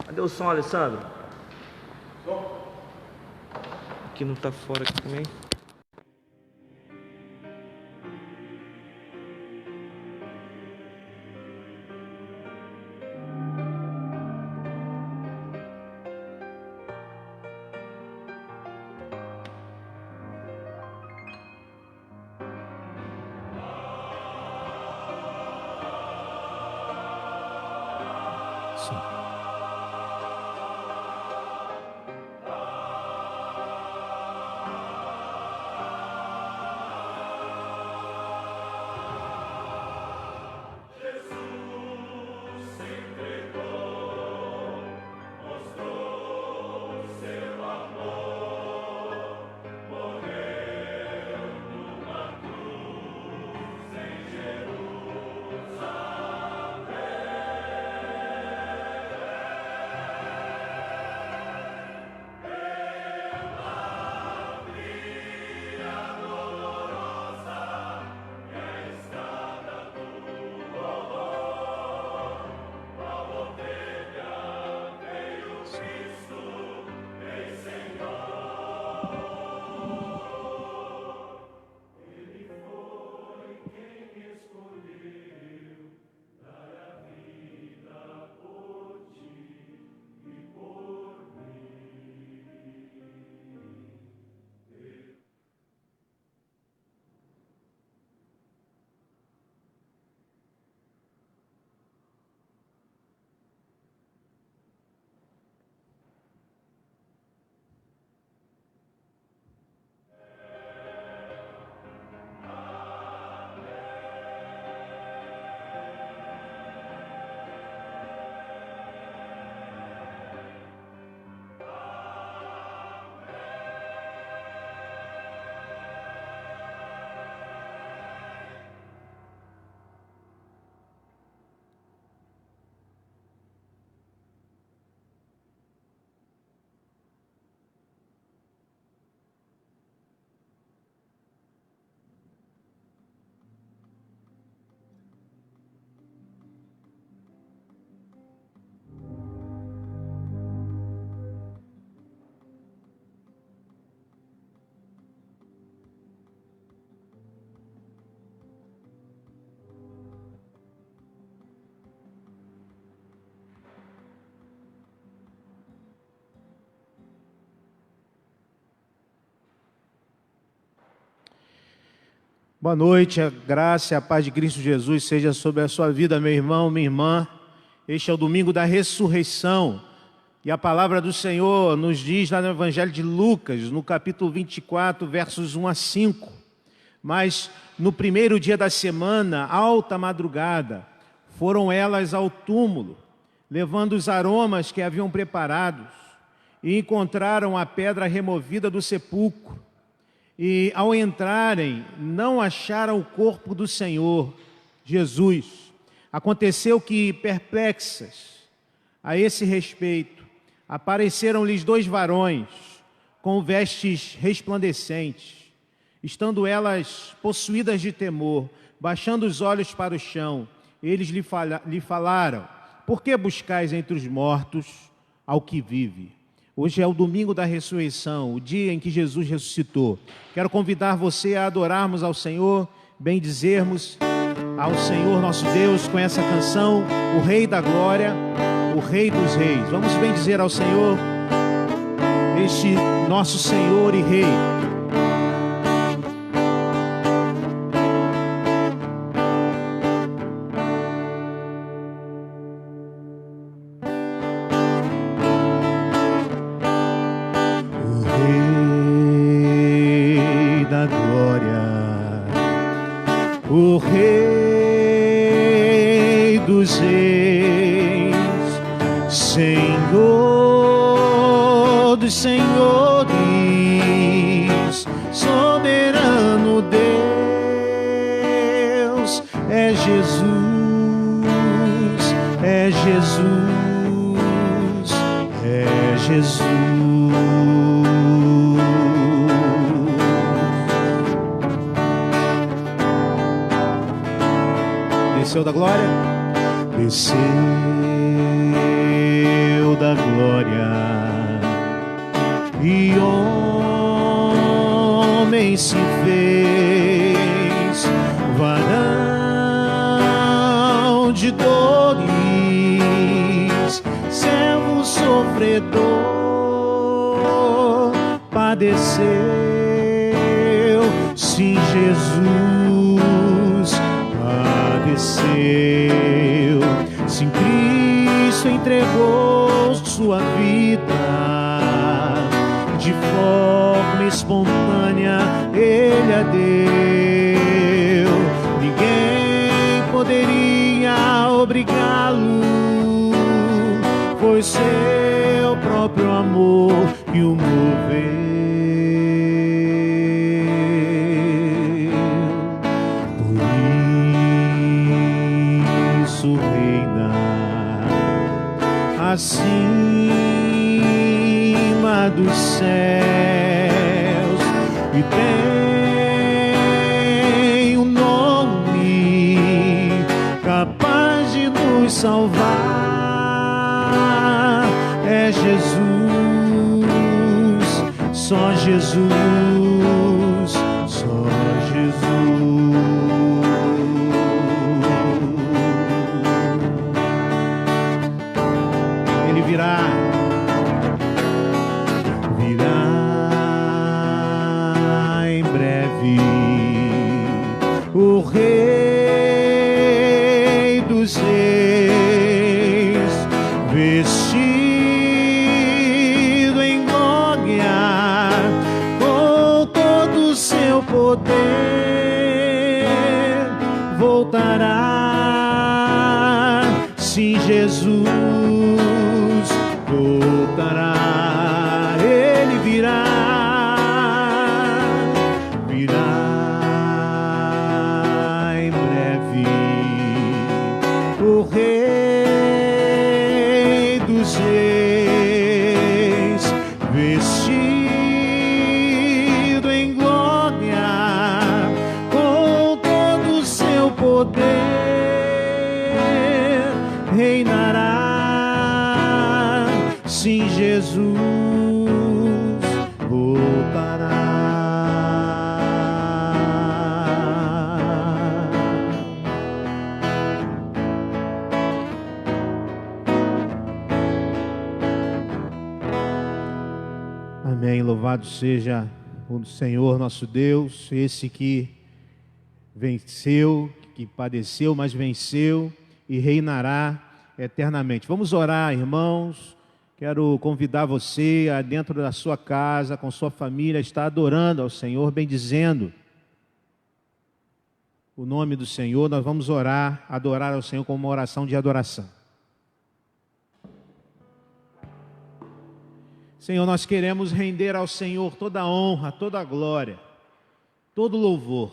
Cadê o som, Alessandro? Aqui não tá fora aqui também. Boa noite, a graça e a paz de Cristo Jesus seja sobre a sua vida, meu irmão, minha irmã. Este é o domingo da ressurreição e a palavra do Senhor nos diz lá no Evangelho de Lucas, no capítulo 24, versos 1 a 5. Mas no primeiro dia da semana, alta madrugada, foram elas ao túmulo, levando os aromas que haviam preparados, e encontraram a pedra removida do sepulcro. E ao entrarem, não acharam o corpo do Senhor, Jesus. Aconteceu que, perplexas a esse respeito, apareceram-lhes 2 varões, com vestes resplandecentes. Estando elas possuídas de temor, baixando os olhos para o chão, eles lhe falaram: por que buscais entre os mortos ao que vive? Hoje é o domingo da ressurreição, o dia em que Jesus ressuscitou. Quero convidar você a adorarmos ao Senhor, bendizermos ao Senhor nosso Deus com essa canção, o Rei da Glória, o Rei dos Reis. Vamos bendizer ao Senhor, este nosso Senhor e Rei. O Rei dos Reis, Senhor dos Senhores, soberano Deus, é Jesus, é Jesus, é Jesus. Desceu da glória, desceu toda a glória, e homem se fez varão de dores, servo sofredor, padeceu. Sim, Jesus padeceu. Sim, Cristo entregou sua vida de forma espontânea, Ele a deu. Ninguém poderia obrigá-lo, foi seu próprio amor que o moveu. Por isso reina acima dos céus e tem um nome capaz de nos salvar. É Jesus, só Jesus, só Jesus. Ele virá em breve, o Rei dos Reis, vestido em glória, com todo o seu poder, voltará. Sim, Jesus voltará, Ele virá em breve, o Rei dos Reis, vestido em glória, com todo o seu poder, reinará. Sim, Jesus voltará. Amém. Louvado seja o Senhor nosso Deus, esse que venceu, que padeceu, mas venceu e reinará eternamente. Vamos orar, irmãos. Quero convidar você a dentro da sua casa, com sua família, estar adorando ao Senhor, bendizendo o nome do Senhor. Nós vamos orar, adorar ao Senhor com uma oração de adoração. Senhor, nós queremos render ao Senhor toda a honra, toda a glória, todo o louvor,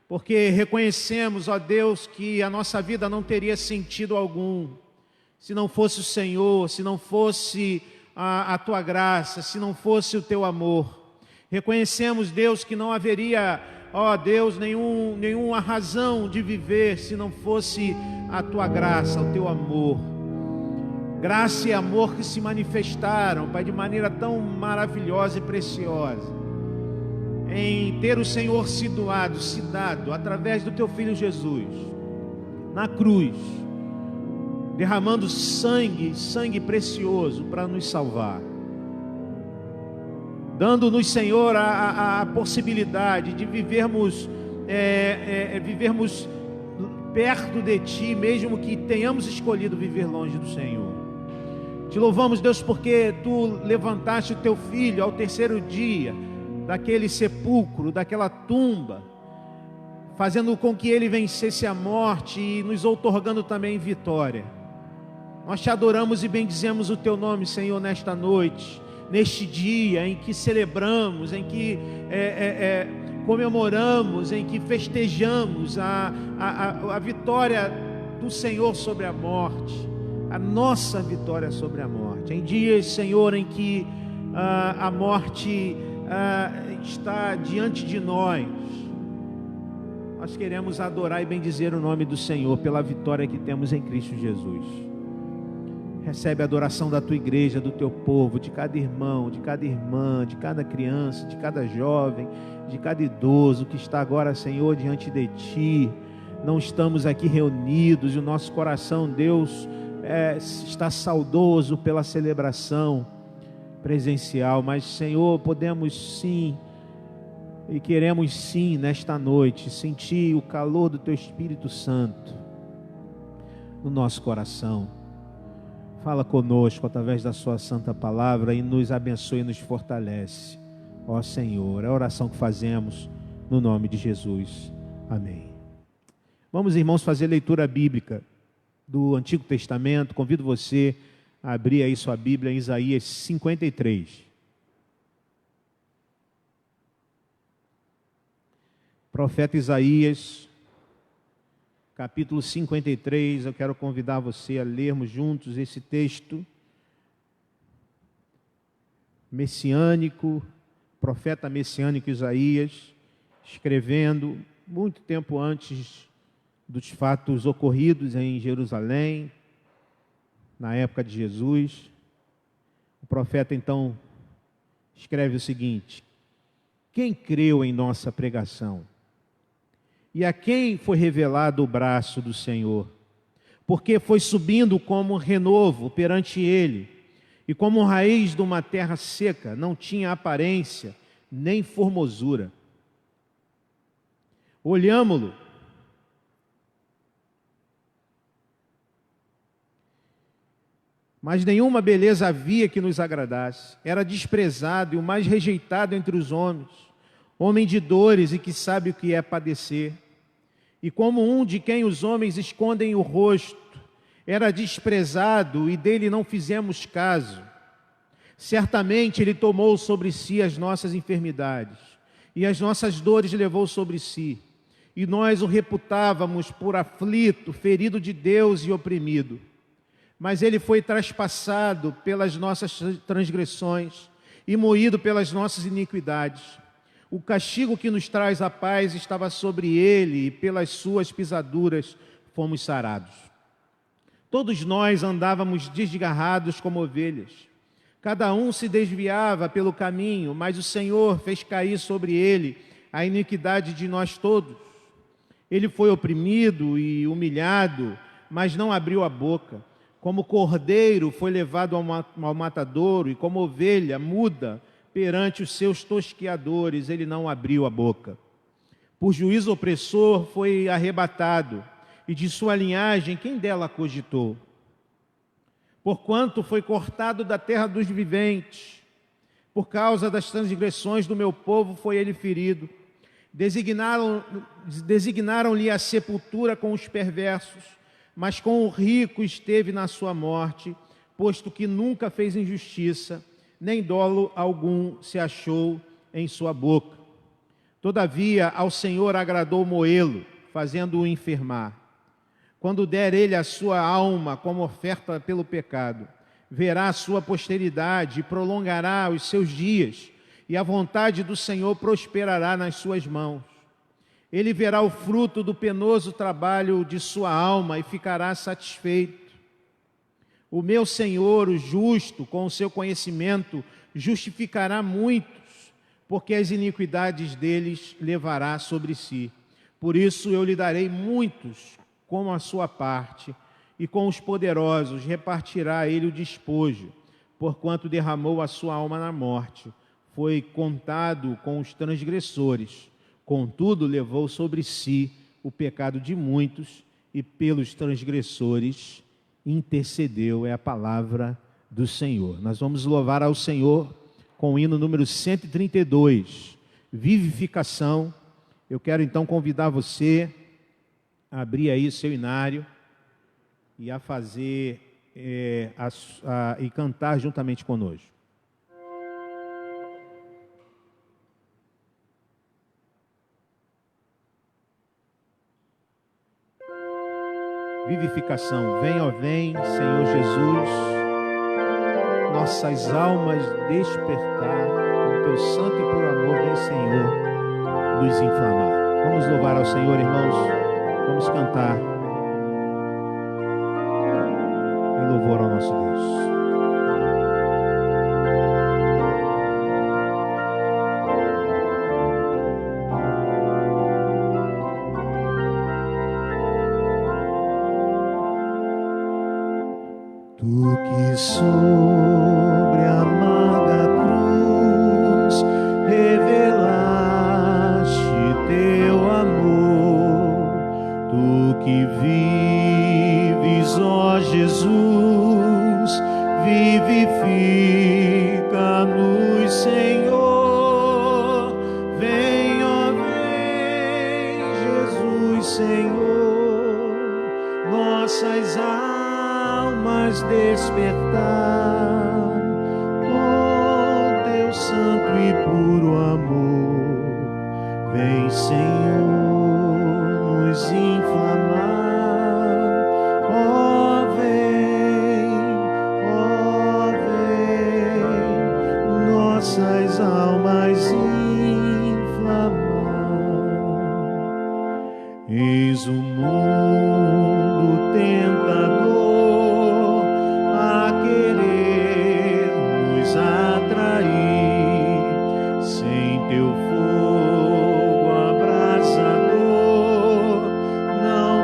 porque reconhecemos, ó Deus, que a nossa vida não teria sentido algum se não fosse o Senhor, se não fosse a Tua graça, se não fosse o Teu amor. Reconhecemos, Deus, que não haveria, ó Deus, nenhuma razão de viver se não fosse a Tua graça, o Teu amor. Graça e amor que se manifestaram, Pai, de maneira tão maravilhosa e preciosa, em ter o Senhor se dado, através do Teu Filho Jesus, na cruz, derramando sangue precioso para nos salvar, dando-nos, Senhor, a possibilidade de vivermos perto de Ti, mesmo que tenhamos escolhido viver longe do Senhor. Te louvamos, Deus, porque Tu levantaste o Teu Filho ao terceiro dia, daquele sepulcro, daquela tumba, fazendo com que Ele vencesse a morte e nos outorgando também vitória. Nós Te adoramos e bendizemos o Teu nome, Senhor, nesta noite, neste dia em que celebramos, em que comemoramos, em que festejamos a vitória do Senhor sobre a morte, a nossa vitória sobre a morte. Em dias, Senhor, em que a morte está diante de nós, nós queremos adorar e bendizer o nome do Senhor pela vitória que temos em Cristo Jesus. Recebe a adoração da tua igreja, do teu povo, de cada irmão, de cada irmã, de cada criança, de cada jovem, de cada idoso que está agora, Senhor, diante de Ti. Não estamos aqui reunidos e o nosso coração, Deus, está saudoso pela celebração presencial, mas, Senhor, podemos sim e queremos sim nesta noite sentir o calor do Teu Espírito Santo no nosso coração. Fala conosco através da Sua santa palavra e nos abençoe e nos fortalece, ó Senhor. É a oração que fazemos no nome de Jesus. Amém. Vamos, irmãos, fazer leitura bíblica do Antigo Testamento. Convido você a abrir aí sua Bíblia em Isaías 53. Profeta Isaías, capítulo 53, eu quero convidar você a lermos juntos esse texto messiânico, profeta messiânico Isaías, escrevendo muito tempo antes dos fatos ocorridos em Jerusalém, na época de Jesus. O profeta então escreve o seguinte: quem creu em nossa pregação? E a quem foi revelado o braço do Senhor? Porque foi subindo como renovo perante ele, e como raiz de uma terra seca, não tinha aparência, nem formosura. Olhámo-lo, mas nenhuma beleza havia que nos agradasse. Era desprezado e o mais rejeitado entre os homens, homem de dores e que sabe o que é padecer. E como um de quem os homens escondem o rosto, era desprezado e dele não fizemos caso. Certamente ele tomou sobre si as nossas enfermidades e as nossas dores levou sobre si. E nós o reputávamos por aflito, ferido de Deus e oprimido. Mas ele foi traspassado pelas nossas transgressões e moído pelas nossas iniquidades. O castigo que nos traz a paz estava sobre ele, e pelas suas pisaduras fomos sarados. Todos nós andávamos desgarrados como ovelhas. Cada um se desviava pelo caminho, mas o Senhor fez cair sobre ele a iniquidade de nós todos. Ele foi oprimido e humilhado, mas não abriu a boca. Como cordeiro foi levado ao matadouro, e como ovelha muda perante os seus tosqueadores, ele não abriu a boca. Por juízo opressor foi arrebatado, e de sua linhagem quem dela cogitou? Porquanto foi cortado da terra dos viventes, por causa das transgressões do meu povo foi ele ferido. Designaram-lhe a sepultura com os perversos, mas com o rico esteve na sua morte, posto que nunca fez injustiça, nem dolo algum se achou em sua boca. Todavia, ao Senhor agradou moê-lo, fazendo-o enfermar. Quando der ele a sua alma como oferta pelo pecado, verá a sua posteridade e prolongará os seus dias, e a vontade do Senhor prosperará nas suas mãos. Ele verá o fruto do penoso trabalho de sua alma e ficará satisfeito. O meu Senhor, o justo, com o seu conhecimento, justificará muitos, porque as iniquidades deles levará sobre si. Por isso eu lhe darei muitos como a sua parte, e com os poderosos repartirá ele o despojo, porquanto derramou a sua alma na morte. Foi contado com os transgressores, contudo levou sobre si o pecado de muitos, e pelos transgressores intercedeu. É a palavra do Senhor. Nós vamos louvar ao Senhor com o hino número 132, Vivificação. Eu quero então convidar você a abrir aí seu inário e a fazer e cantar juntamente conosco. Vivificação. Vem, ó vem, Senhor Jesus, nossas almas despertar, com teu santo e puro amor, vem, Senhor, nos inflamar. Vamos louvar ao Senhor, irmãos, vamos cantar em louvor ao nosso Deus. Tu que sobre a amarga cruz revelaste teu amor, tu que vives, ó Jesus, vivifica-nos, Senhor. Vem, ó vem, Jesus, Senhor, nossas almas despertar com teu santo e puro amor. Vem, Senhor, nos inflamar. Ó vem, nossas almas inflamar. Eis o mundo tentador a querer nos atrair, sem teu fogo abrasador não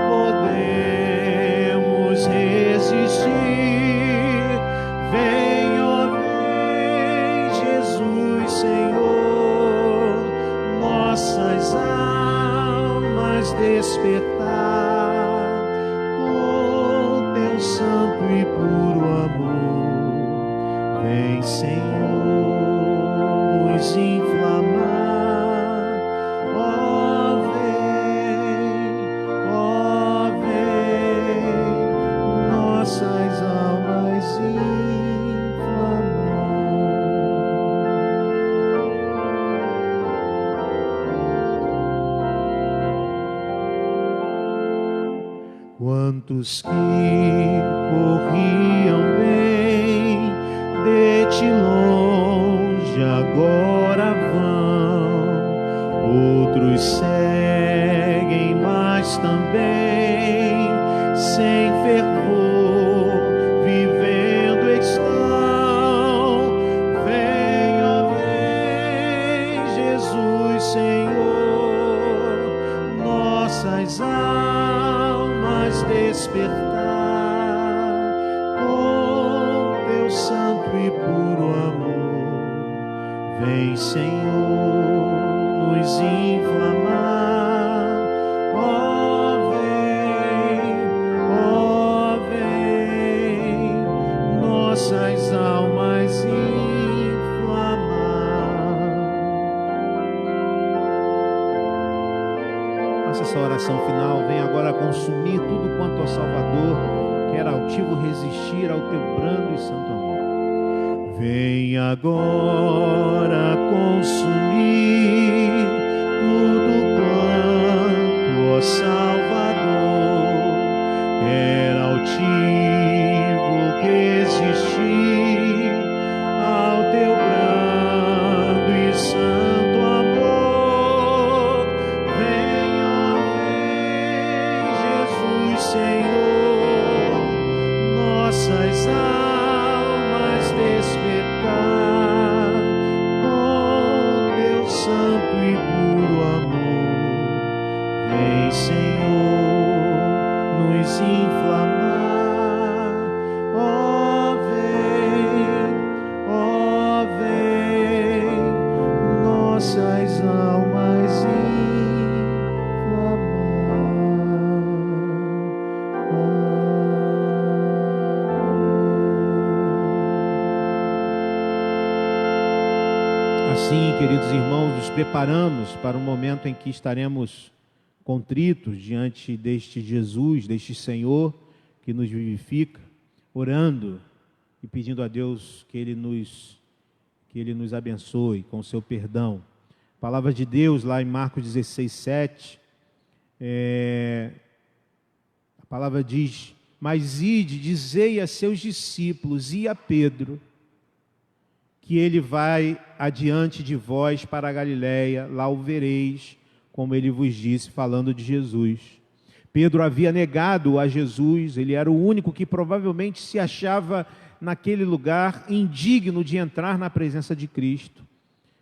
podemos resistir. Vem, ó vem, Jesus, Senhor, nossas almas despertar com teu santo e puro amor. Vem, Senhor, nos inflamar. Ó vem, nossas almas inflamar. Quantos que corriam bem de ti longe agora vão, outros seguem, mas também sem fervor vivendo estão. Vem, ó vem, Jesus, Senhor, nossas almas despertar com teu santo e puro amor. Vem, Senhor, nos inflamar. Ó vem, nossas almas inflamar. Faça essa oração final. Vem agora consumir tudo quanto ao Salvador quer altivo resistir ao teu brando e santo amor. Vem agora consumir tudo quanto, ó Salvador, quer altivo resistir ao teu brando e santo amor. Vem, ó vem, Jesus, Senhor, nossas almas despertar com teu santo e puro amor. Vem, Senhor, nos inflamar. Ó vem, nossas almas inflamar. Assim, queridos irmãos, nos preparamos para um momento em que estaremos contritos diante deste Jesus, deste Senhor que nos vivifica, orando e pedindo a Deus que Ele nos abençoe com o seu perdão. A palavra de Deus lá em Marcos 16, 7, a palavra diz: mas ide, dizei a seus discípulos e a Pedro, que ele vai adiante de vós para a Galiléia, lá o vereis, como ele vos disse, falando de Jesus. Pedro havia negado a Jesus, ele era o único que provavelmente se achava naquele lugar indigno de entrar na presença de Cristo.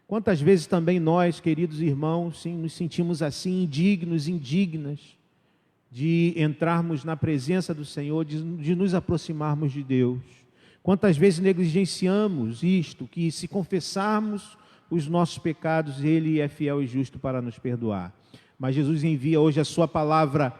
Quantas vezes também nós, queridos irmãos, sim, nos sentimos assim, indignos, indignas, de entrarmos na presença do Senhor, de nos aproximarmos de Deus. Quantas vezes negligenciamos isto, que se confessarmos os nossos pecados, Ele é fiel e justo para nos perdoar. Mas Jesus envia hoje a sua palavra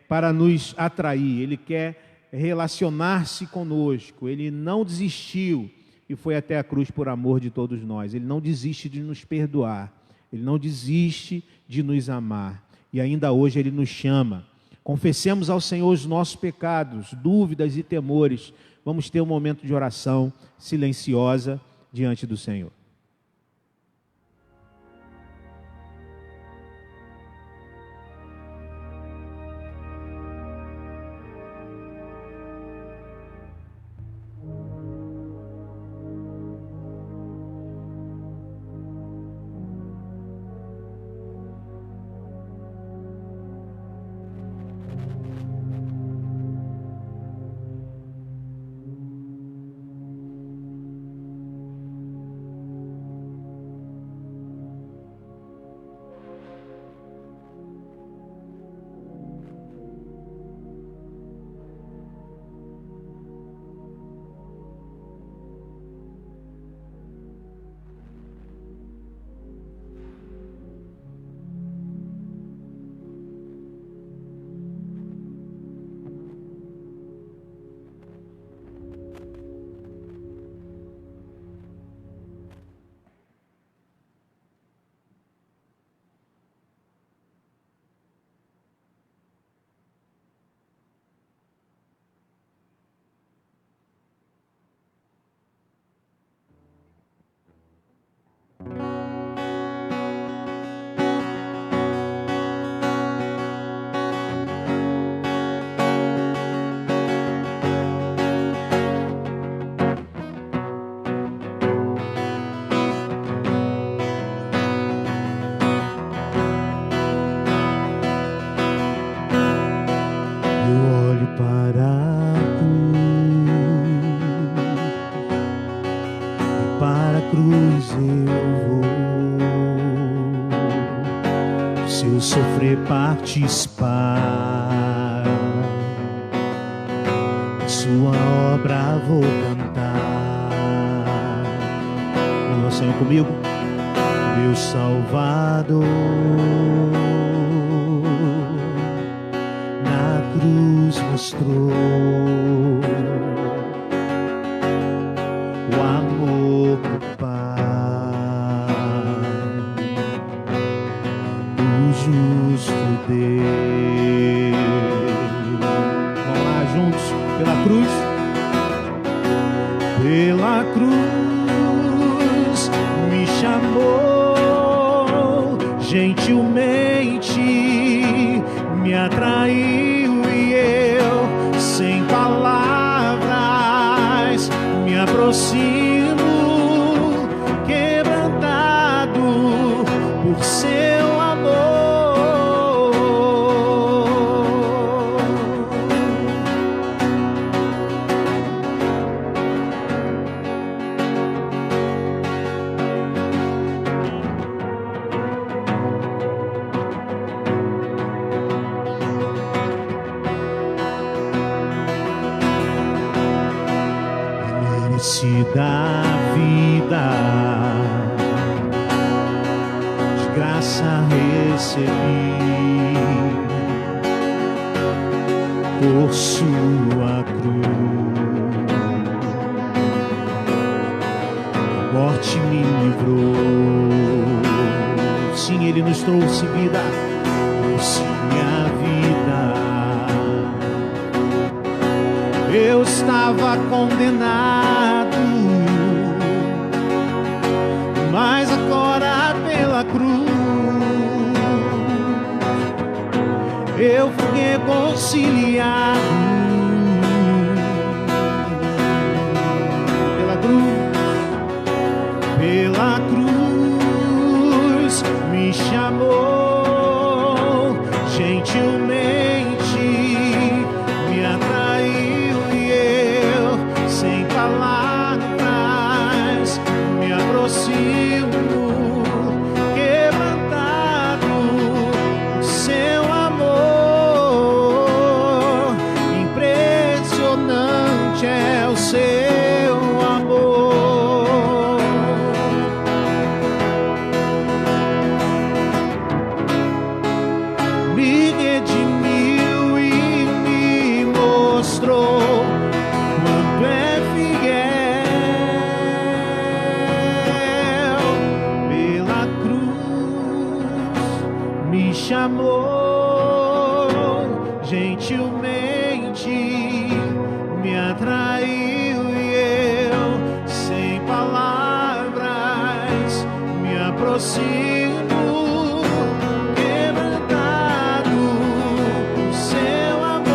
para nos atrair. Ele quer relacionar-se conosco. Ele não desistiu e foi até a cruz por amor de todos nós. Ele não desiste de nos perdoar. Ele não desiste de nos amar. E ainda hoje Ele nos chama. Confessemos ao Senhor os nossos pecados, dúvidas e temores. Vamos ter um momento de oração silenciosa diante do Senhor. Participar, sua obra vou cantar. Vamos, Senhor, comigo. Meu Salvador, na cruz mostrou o amor do Pai, o justo Deus. Vamos lá juntos, pela cruz. Pela cruz me chamou, gentilmente me atraiu e eu, sem palavras, me aproximo, quebrantado por seu amor. Da vida, de graça recebi, por sua cruz, a morte me livrou. Sim, Ele nos trouxe vida, trouxe minha vida. Eu estava condenado, mas agora pela cruz eu fui reconciliado. Pela cruz me chamou gentilmente. palavras me aproximo, quebrantado o seu amor. Impressionante é o seu amor. Me redimiu e me mostrou quanto é fiel. Pela cruz me chamou, gentilmente me atraiu e eu, sem palavras, me aproximo, quebrantado o seu amor.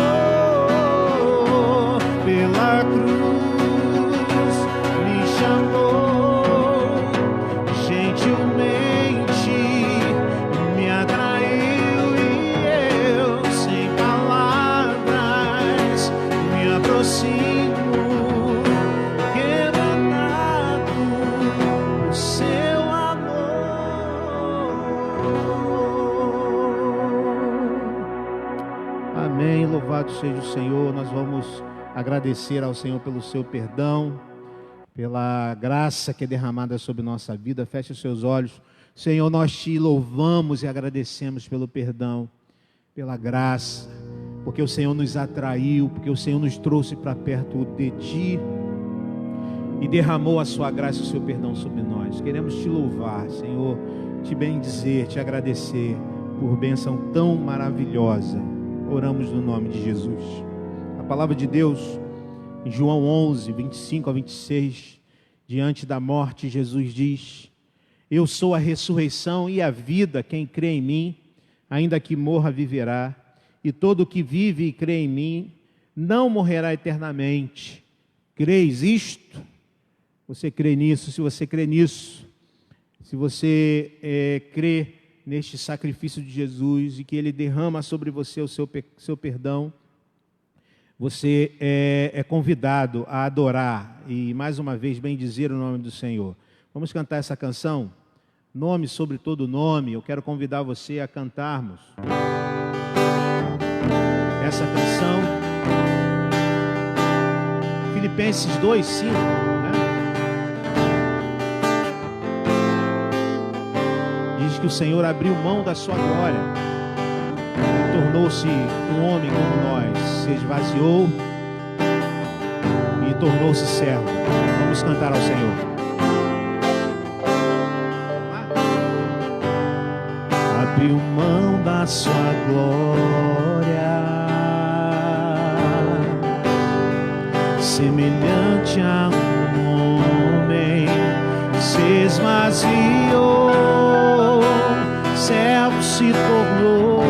Pela cruz me chamou, gentilmente me atraiu e eu, sem palavras, me aproximo, quebrantado o seu amor. Amém. Louvado seja o Senhor. Nós vamos agradecer ao Senhor pelo seu perdão, pela graça que é derramada sobre nossa vida. Feche os seus olhos. Senhor, nós te louvamos e agradecemos pelo perdão, pela graça, porque o Senhor nos atraiu, porque o Senhor nos trouxe para perto de ti e derramou a sua graça e o seu perdão sobre nós. Queremos te louvar, Senhor, te bendizer, te agradecer por bênção tão maravilhosa. Oramos no nome de Jesus. A palavra de Deus, em João 11, 25 a 26, diante da morte, Jesus diz: eu sou a ressurreição e a vida. Quem crê em mim, ainda que morra, viverá. E todo que vive e crê em mim não morrerá eternamente. Creis isto? Você crê nisso? Se você crê nisso, se você crê neste sacrifício de Jesus e que Ele derrama sobre você o seu perdão, você é convidado a adorar e, mais uma vez, bendizer o nome do Senhor. Vamos cantar essa canção? Nome sobre todo nome. Eu quero convidar você a cantarmos essa canção. Filipenses 2:5, né? Diz que o Senhor abriu mão da sua glória e tornou-se um homem como nós, se esvaziou e tornou-se servo. Vamos cantar ao Senhor. Abriu mão da sua glória, semelhante a um homem, se esvaziou, servo se tornou,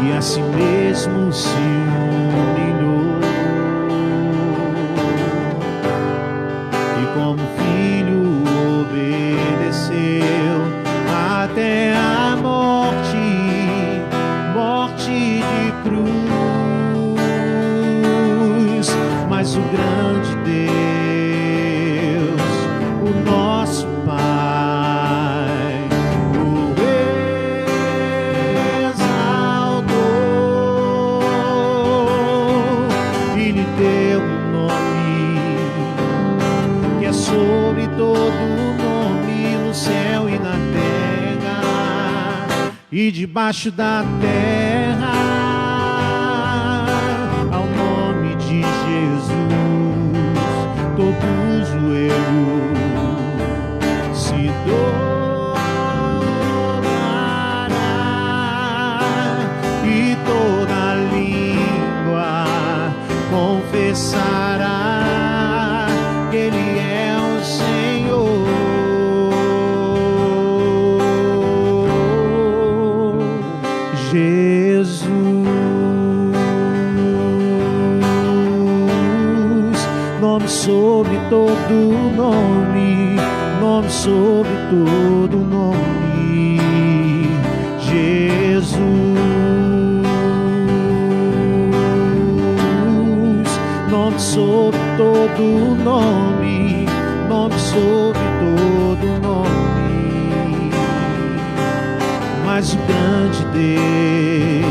e a si mesmo se humilhou, e como filho obedeceu até a morte, morte de cruz. Mas o grande Deus, o nosso Pai, o exaltou e lhe deu um nome que é sobre todo nome, no céu e na terra e debaixo da terra. Ao nome de Jesus todo joelho se dobrará e toda língua confessará que Ele é o Senhor. Jesus, nome sobre todo nome, nome sobre todo nome, Jesus. nome sobre todo nome, nome sobre todo nome. Mas o grande Deus,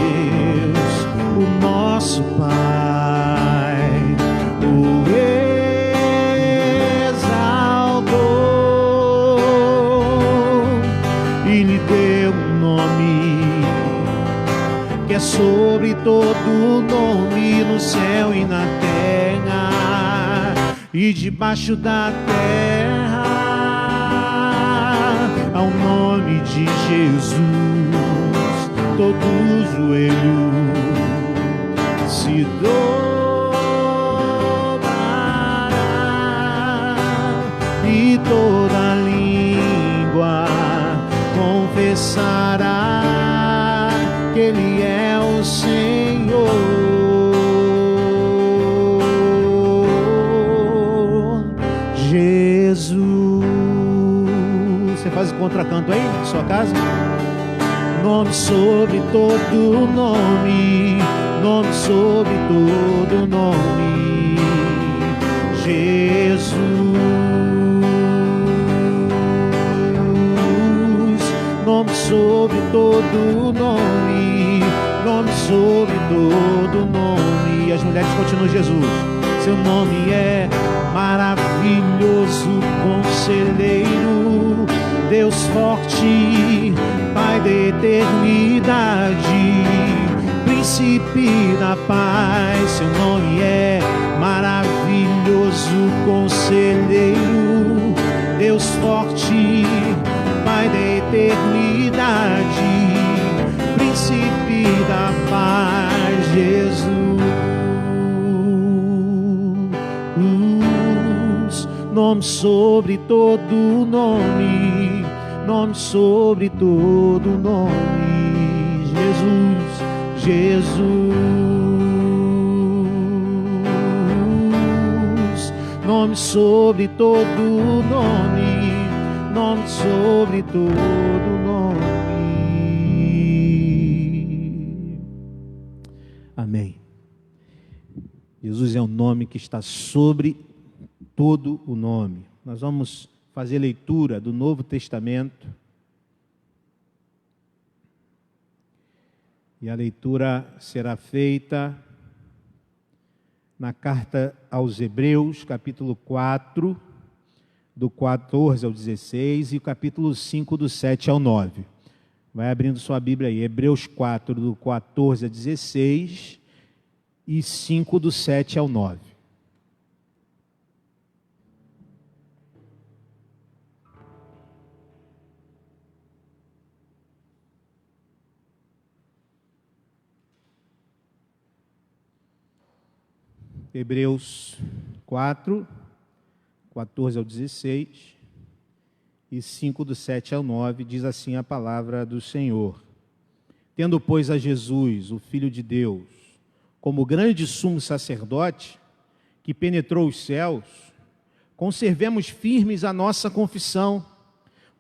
o nosso Pai, o exaltou e lhe deu um nome que é sobre todo nome, no céu e na terra e debaixo da terra. Ao nome de Jesus todo joelho se dobrará e toda língua confessará que Ele é o Senhor. Jesus. Você faz o contracanto aí na sua casa? Nome sobre todo nome, nome sobre todo nome, Jesus. Nome sobre todo nome, nome sobre todo nome. E as mulheres continuam: Jesus. Seu nome é maravilhoso, conselheiro, Deus forte, Pai da eternidade, príncipe da paz. Seu nome é maravilhoso, conselheiro, Deus forte, Pai da eternidade, príncipe da paz, Jesus. Nome sobre todo nome, nome sobre todo nome, Jesus, Jesus. Nome sobre todo nome, nome sobre todo nome. Amém. Jesus é um nome que está sobre todo o nome. Nós vamos fazer leitura do Novo Testamento. E a leitura será feita na carta aos Hebreus, capítulo 4, do 14 ao 16, e o capítulo 5, do 7 ao 9. Vai abrindo sua Bíblia aí, Hebreus 4, do 14 a 16, e 5, do 7 ao 9. Hebreus 4, 14 ao 16 e 5 do 7 ao 9, diz assim a palavra do Senhor. Tendo, pois, a Jesus, o Filho de Deus, como grande sumo sacerdote, que penetrou os céus, conservemos firmes a nossa confissão,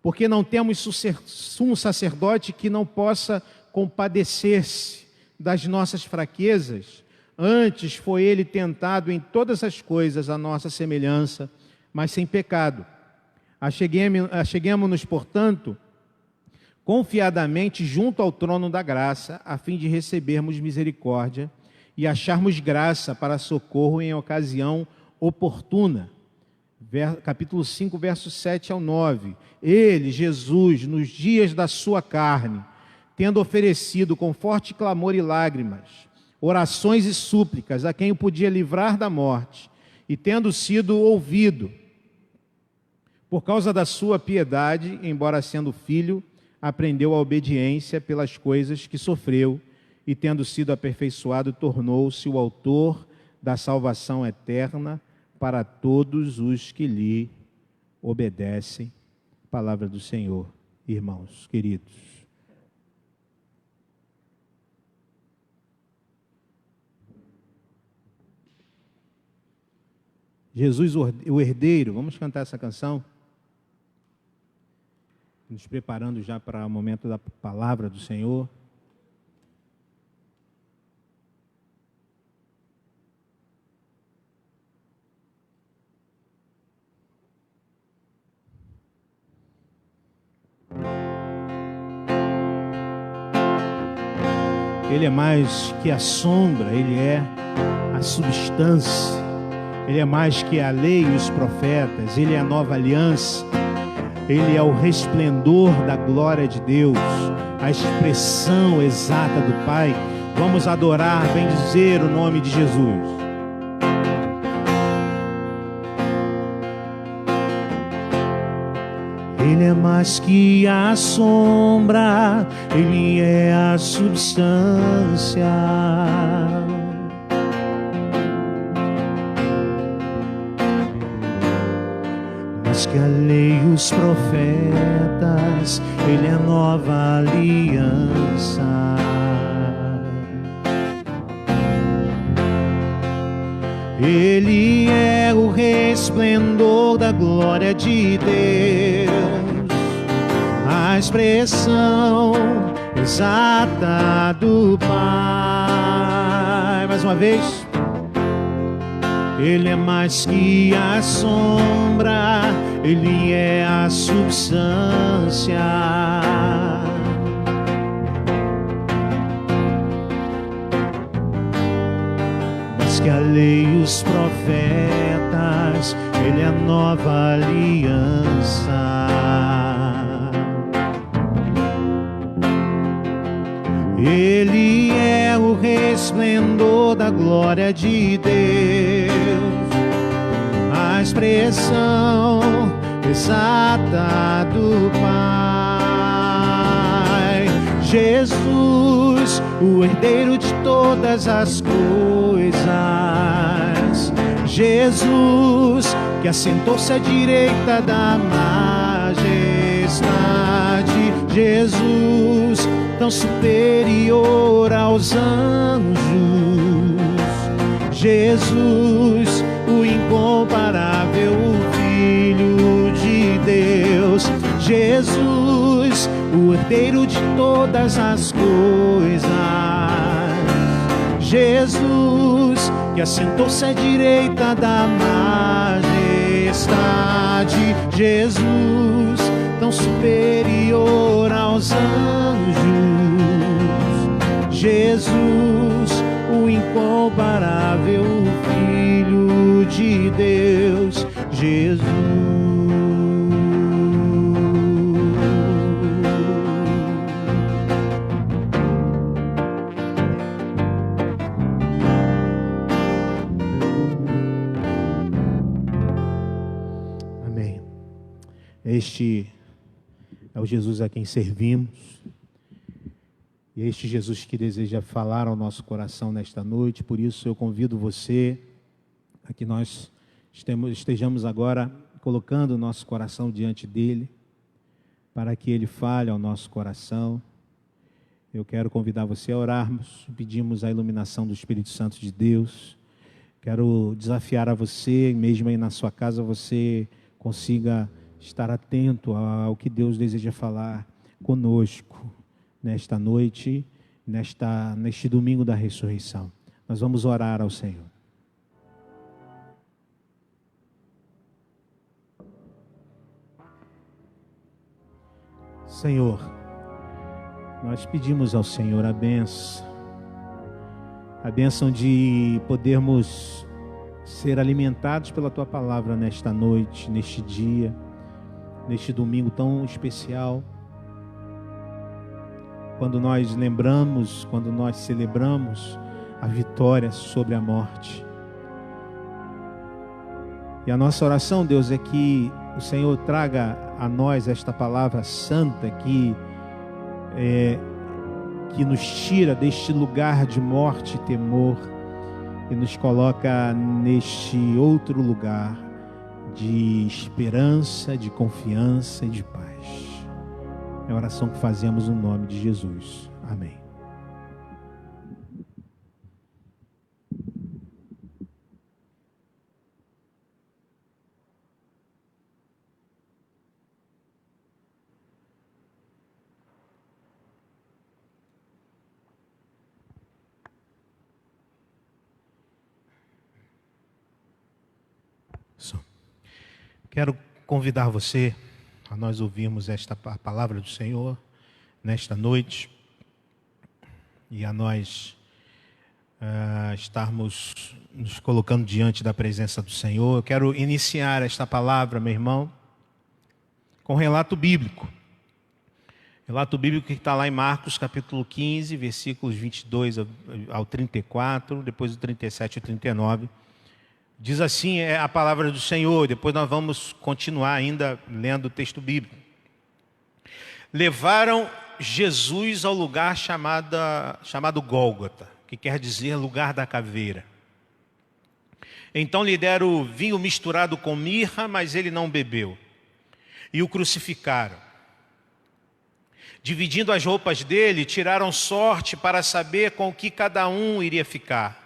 porque não temos sumo sacerdote que não possa compadecer-se das nossas fraquezas. Antes foi ele tentado em todas as coisas à nossa semelhança, mas sem pecado. Acheguemo-nos, portanto, confiadamente junto ao trono da graça, a fim de recebermos misericórdia e acharmos graça para socorro em ocasião oportuna. Capítulo 5, versos 7 ao 9. Ele, Jesus, nos dias da sua carne, tendo oferecido com forte clamor e lágrimas, orações e súplicas a quem o podia livrar da morte, e tendo sido ouvido, por causa da sua piedade, embora sendo filho, aprendeu a obediência pelas coisas que sofreu, e tendo sido aperfeiçoado, tornou-se o autor da salvação eterna para todos os que lhe obedecem. Palavra do Senhor, irmãos queridos. Jesus, o herdeiro, vamos cantar essa canção? Nos preparando já para o momento da palavra do Senhor. Ele é mais que a sombra, Ele é a substância. Ele é mais que a lei e os profetas. Ele é a nova aliança. Ele é o resplendor da glória de Deus, a expressão exata do Pai. Vamos adorar, bendizer o nome de Jesus. Ele é mais que a sombra, Ele é a substância. Mais que a lei e os profetas, Ele é a nova aliança. Ele é o resplendor da glória de Deus, a expressão exata do Pai. Mais uma vez. Ele é mais que a sombra, Ele é a substância. Mais que a lei e os profetas, Ele é a nova aliança. Ele é o resplendor da glória de Deus, a expressão exata do Pai. Jesus, o herdeiro de todas as coisas. Jesus, que assentou-se à direita da majestade. Jesus, tão superior aos anjos. Jesus, o incomparável Filho de Deus. Jesus, o herdeiro de todas as coisas. Jesus, que assentou-se à direita da majestade. Jesus, tão superior aos anjos. Jesus, o incomparável Filho de Deus. Jesus. Amém. Este é o Jesus a quem servimos. E é este Jesus que deseja falar ao nosso coração nesta noite. Por isso eu convido você a que nós estejamos agora colocando o nosso coração diante dele, para que ele fale ao nosso coração. Eu quero convidar você a orarmos, pedimos a iluminação do Espírito Santo de Deus. Quero desafiar a você, mesmo aí na sua casa, você consiga estar atento ao que Deus deseja falar conosco nesta noite, neste domingo da ressurreição. Nós vamos orar ao Senhor. Senhor, nós pedimos ao Senhor a bênção de podermos ser alimentados pela Tua palavra nesta noite, neste dia, neste domingo tão especial, quando nós lembramos, quando nós celebramos a vitória sobre a morte. E a nossa oração, Deus, é que o Senhor traga a nós esta palavra santa que nos tira deste lugar de morte e temor e nos coloca neste outro lugar de esperança, de confiança e de paz. É a oração que fazemos no nome de Jesus. Amém. Quero convidar você a nós ouvirmos esta palavra do Senhor nesta noite. e a nós estarmos nos colocando diante da presença do Senhor. Eu quero iniciar esta palavra, meu irmão, com relato bíblico. Relato bíblico que está lá em Marcos capítulo 15, versículos 22 ao 34, depois do 37 ao 39. Diz assim a palavra do Senhor, depois nós vamos continuar ainda lendo o texto bíblico. Levaram Jesus ao lugar chamado Gólgota, que quer dizer lugar da caveira. Então lhe deram vinho misturado com mirra, mas ele não bebeu. E o crucificaram. Dividindo as roupas dele, tiraram sorte para saber com o que cada um iria ficar.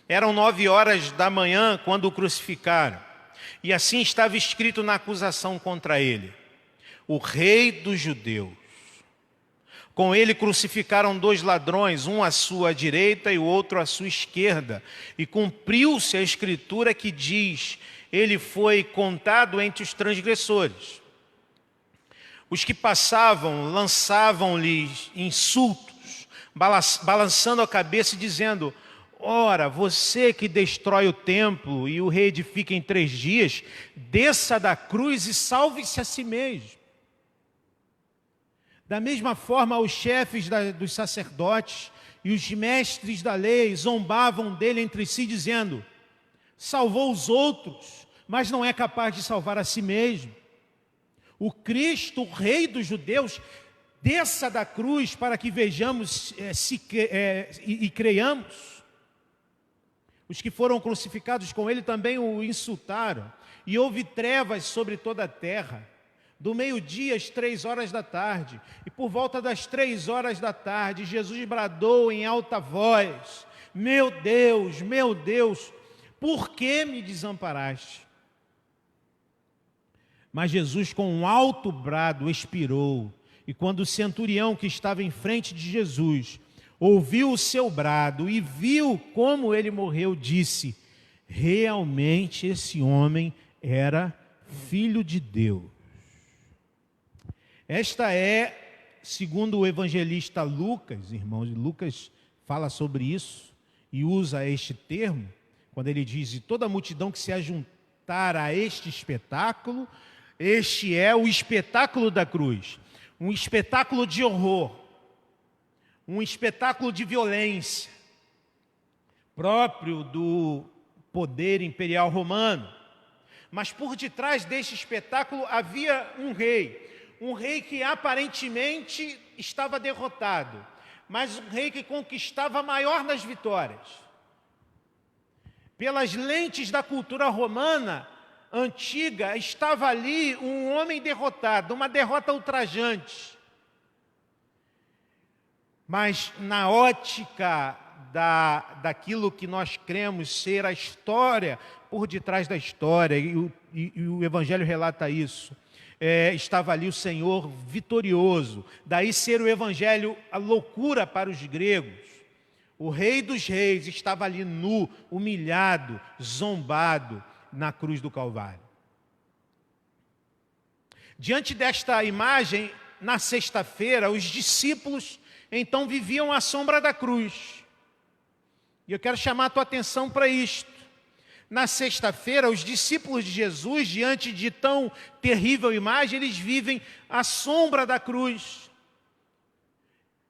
Eram 9 horas da manhã quando o crucificaram. E assim estava escrito na acusação contra ele: o Rei dos Judeus. Com ele crucificaram 2 ladrões, um à sua direita e o outro à sua esquerda. E cumpriu-se a escritura que diz: ele foi contado entre os transgressores. Os que passavam lançavam-lhe insultos, balançando a cabeça e dizendo: ora, você que destrói o templo e o reedifica em 3 dias, desça da cruz e salve-se a si mesmo. Da mesma forma, os chefes dos sacerdotes e os mestres da lei zombavam dele entre si, dizendo: salvou os outros, mas não é capaz de salvar a si mesmo. O Cristo, o Rei dos Judeus, desça da cruz para que vejamos e creiamos. Os que foram crucificados com ele também o insultaram. E houve trevas sobre toda a terra, do meio-dia às 3 horas da tarde. E por volta das 3 horas da tarde, Jesus bradou em alta voz: meu Deus, por que me desamparaste? Mas Jesus, com um alto brado, expirou. E quando o centurião que estava em frente de Jesus ouviu o seu brado e viu como ele morreu, disse: realmente esse homem era filho de Deus. Esta é, segundo o evangelista Lucas, irmãos, Lucas fala sobre isso e usa este termo, quando ele diz: e toda a multidão que se ajuntar a este espetáculo, este é o espetáculo da cruz, um espetáculo de horror, um espetáculo de violência, próprio do poder imperial romano. Mas por detrás deste espetáculo havia um rei que aparentemente estava derrotado, mas um rei que conquistava maior nas vitórias. Pelas lentes da cultura romana antiga, estava ali um homem derrotado, uma derrota ultrajante. Mas na ótica daquilo que nós cremos ser a história, por detrás da história, e o Evangelho relata isso, estava ali o Senhor vitorioso. Daí ser o Evangelho a loucura para os gregos. O Rei dos Reis estava ali nu, humilhado, zombado, na cruz do Calvário. Diante desta imagem, na sexta-feira, os discípulos então viviam à sombra da cruz. E eu quero chamar a tua atenção para isto. Na sexta-feira, os discípulos de Jesus, diante de tão terrível imagem, eles vivem à sombra da cruz.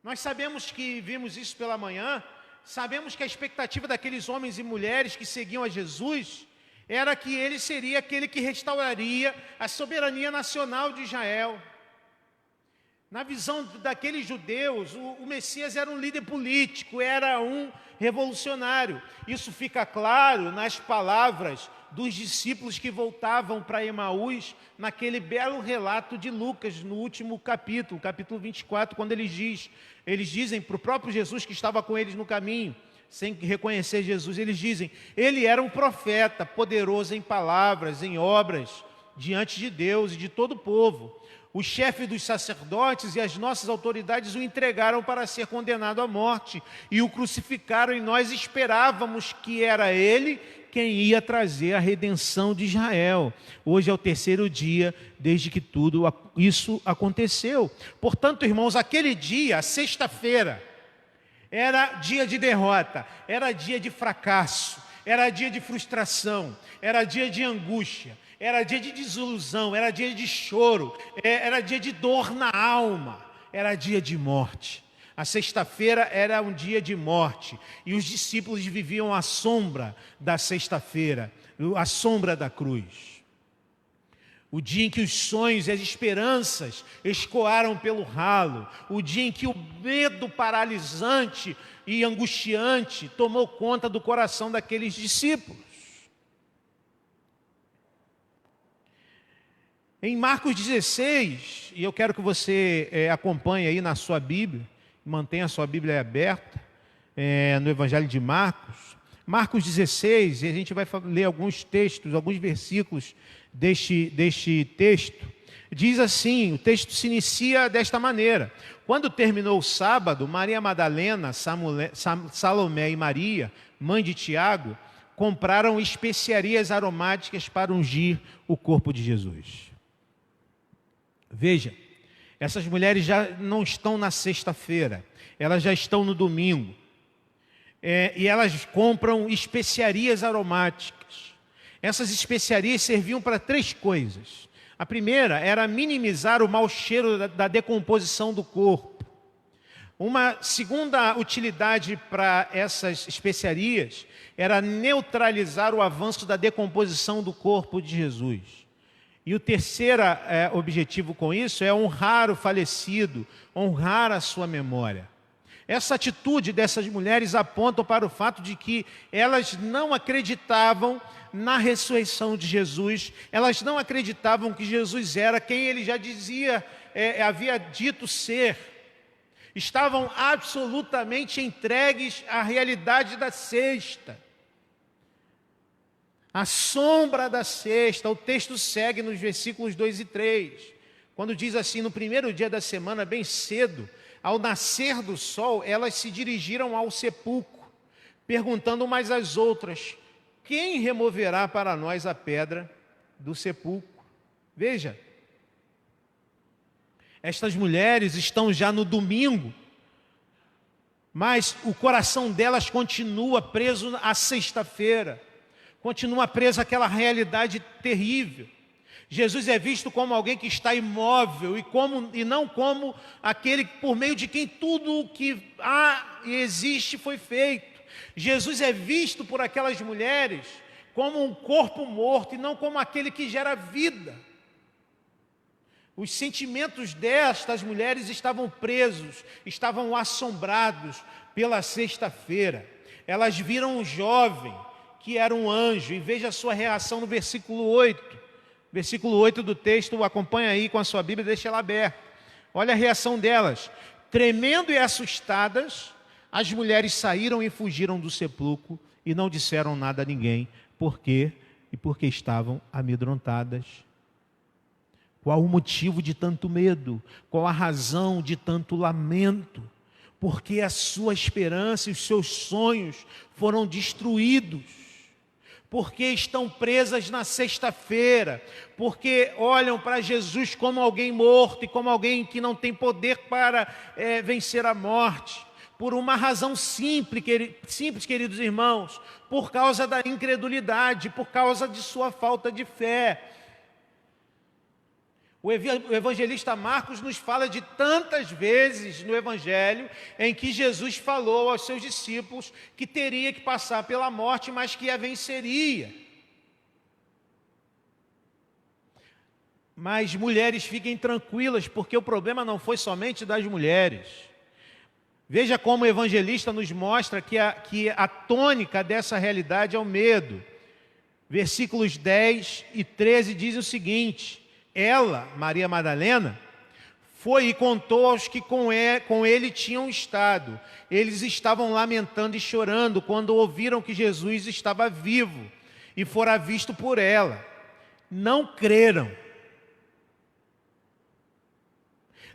Nós sabemos que vimos isso pela manhã, sabemos que a expectativa daqueles homens e mulheres que seguiam a Jesus era que ele seria aquele que restauraria a soberania nacional de Israel. Na visão daqueles judeus, o Messias era um líder político, era um revolucionário. Isso fica claro nas palavras dos discípulos que voltavam para Emaús, naquele belo relato de Lucas, no último capítulo 24, quando eles dizem para o próprio Jesus que estava com eles no caminho, sem reconhecer Jesus, eles dizem: ele era um profeta, poderoso em palavras, em obras, diante de Deus e de todo o povo. Os chefes dos sacerdotes e as nossas autoridades o entregaram para ser condenado à morte e o crucificaram, e nós esperávamos que era ele quem ia trazer a redenção de Israel. Hoje é o 3º dia desde que tudo isso aconteceu. Portanto, irmãos, aquele dia, a sexta-feira, Era dia de derrota, era dia de fracasso, era dia de frustração, era dia de angústia, era dia de desilusão, era dia de choro, era dia de dor na alma, era dia de morte. A sexta-feira era um dia de morte e os discípulos viviam à sombra da sexta-feira, à sombra da cruz. O dia em que os sonhos e as esperanças escoaram pelo ralo, o dia em que o medo paralisante e angustiante tomou conta do coração daqueles discípulos. Em Marcos 16, e eu quero que você acompanhe aí na sua Bíblia, mantenha a sua Bíblia aberta, no Evangelho de Marcos. Marcos 16, e a gente vai ler alguns textos, alguns versículos deste texto. Diz assim, o texto se inicia desta maneira: quando terminou o sábado, Maria Madalena, Salomé e Maria, mãe de Tiago, compraram especiarias aromáticas para ungir o corpo de Jesus. Veja, essas mulheres já não estão na sexta-feira, elas já estão no domingo. E elas compram especiarias aromáticas. Essas especiarias serviam para 3 coisas. A primeira era minimizar o mau cheiro da decomposição do corpo. Uma segunda utilidade para essas especiarias era neutralizar o avanço da decomposição do corpo de Jesus. E o terceiro objetivo com isso é honrar o falecido, honrar a sua memória. Essa atitude dessas mulheres aponta para o fato de que elas não acreditavam na ressurreição de Jesus, elas não acreditavam que Jesus era quem ele já dizia, havia dito ser. Estavam absolutamente entregues à realidade da sexta. A sombra da sexta, o texto segue nos versículos 2 e 3, quando diz assim: no primeiro dia da semana, bem cedo, ao nascer do sol, elas se dirigiram ao sepulcro, perguntando umas às outras: quem removerá para nós a pedra do sepulcro? Veja, estas mulheres estão já no domingo, mas o coração delas continua preso à sexta-feira, continua preso àquela realidade terrível. Jesus é visto como alguém que está imóvel e não como aquele por meio de quem tudo o que há e existe foi feito. Jesus é visto por aquelas mulheres como um corpo morto e não como aquele que gera vida. Os sentimentos destas mulheres estavam presos, estavam assombrados pela sexta-feira. Elas viram um jovem que era um anjo, e veja a sua reação no versículo 8. Versículo 8 do texto, acompanha aí com a sua Bíblia, deixa ela aberta. Olha a reação delas. Tremendo e assustadas, as mulheres saíram e fugiram do sepulcro e não disseram nada a ninguém. Por quê? E porque estavam amedrontadas. Qual o motivo de tanto medo? Qual a razão de tanto lamento? Porque a sua esperança e os seus sonhos foram destruídos. Porque estão presas na sexta-feira, porque olham para Jesus como alguém morto e como alguém que não tem poder para vencer a morte. Por uma razão simples, queridos irmãos, por causa da incredulidade, por causa de sua falta de fé. O evangelista Marcos nos fala de tantas vezes no Evangelho em que Jesus falou aos seus discípulos que teria que passar pela morte, mas que a venceria. Mas mulheres, fiquem tranquilas, porque o problema não foi somente das mulheres. Veja como o evangelista nos mostra que a tônica dessa realidade é o medo. Versículos 10 e 13 dizem o seguinte: ela, Maria Madalena, foi e contou aos que com ele tinham estado. Eles estavam lamentando e chorando quando ouviram que Jesus estava vivo e fora visto por ela. Não creram.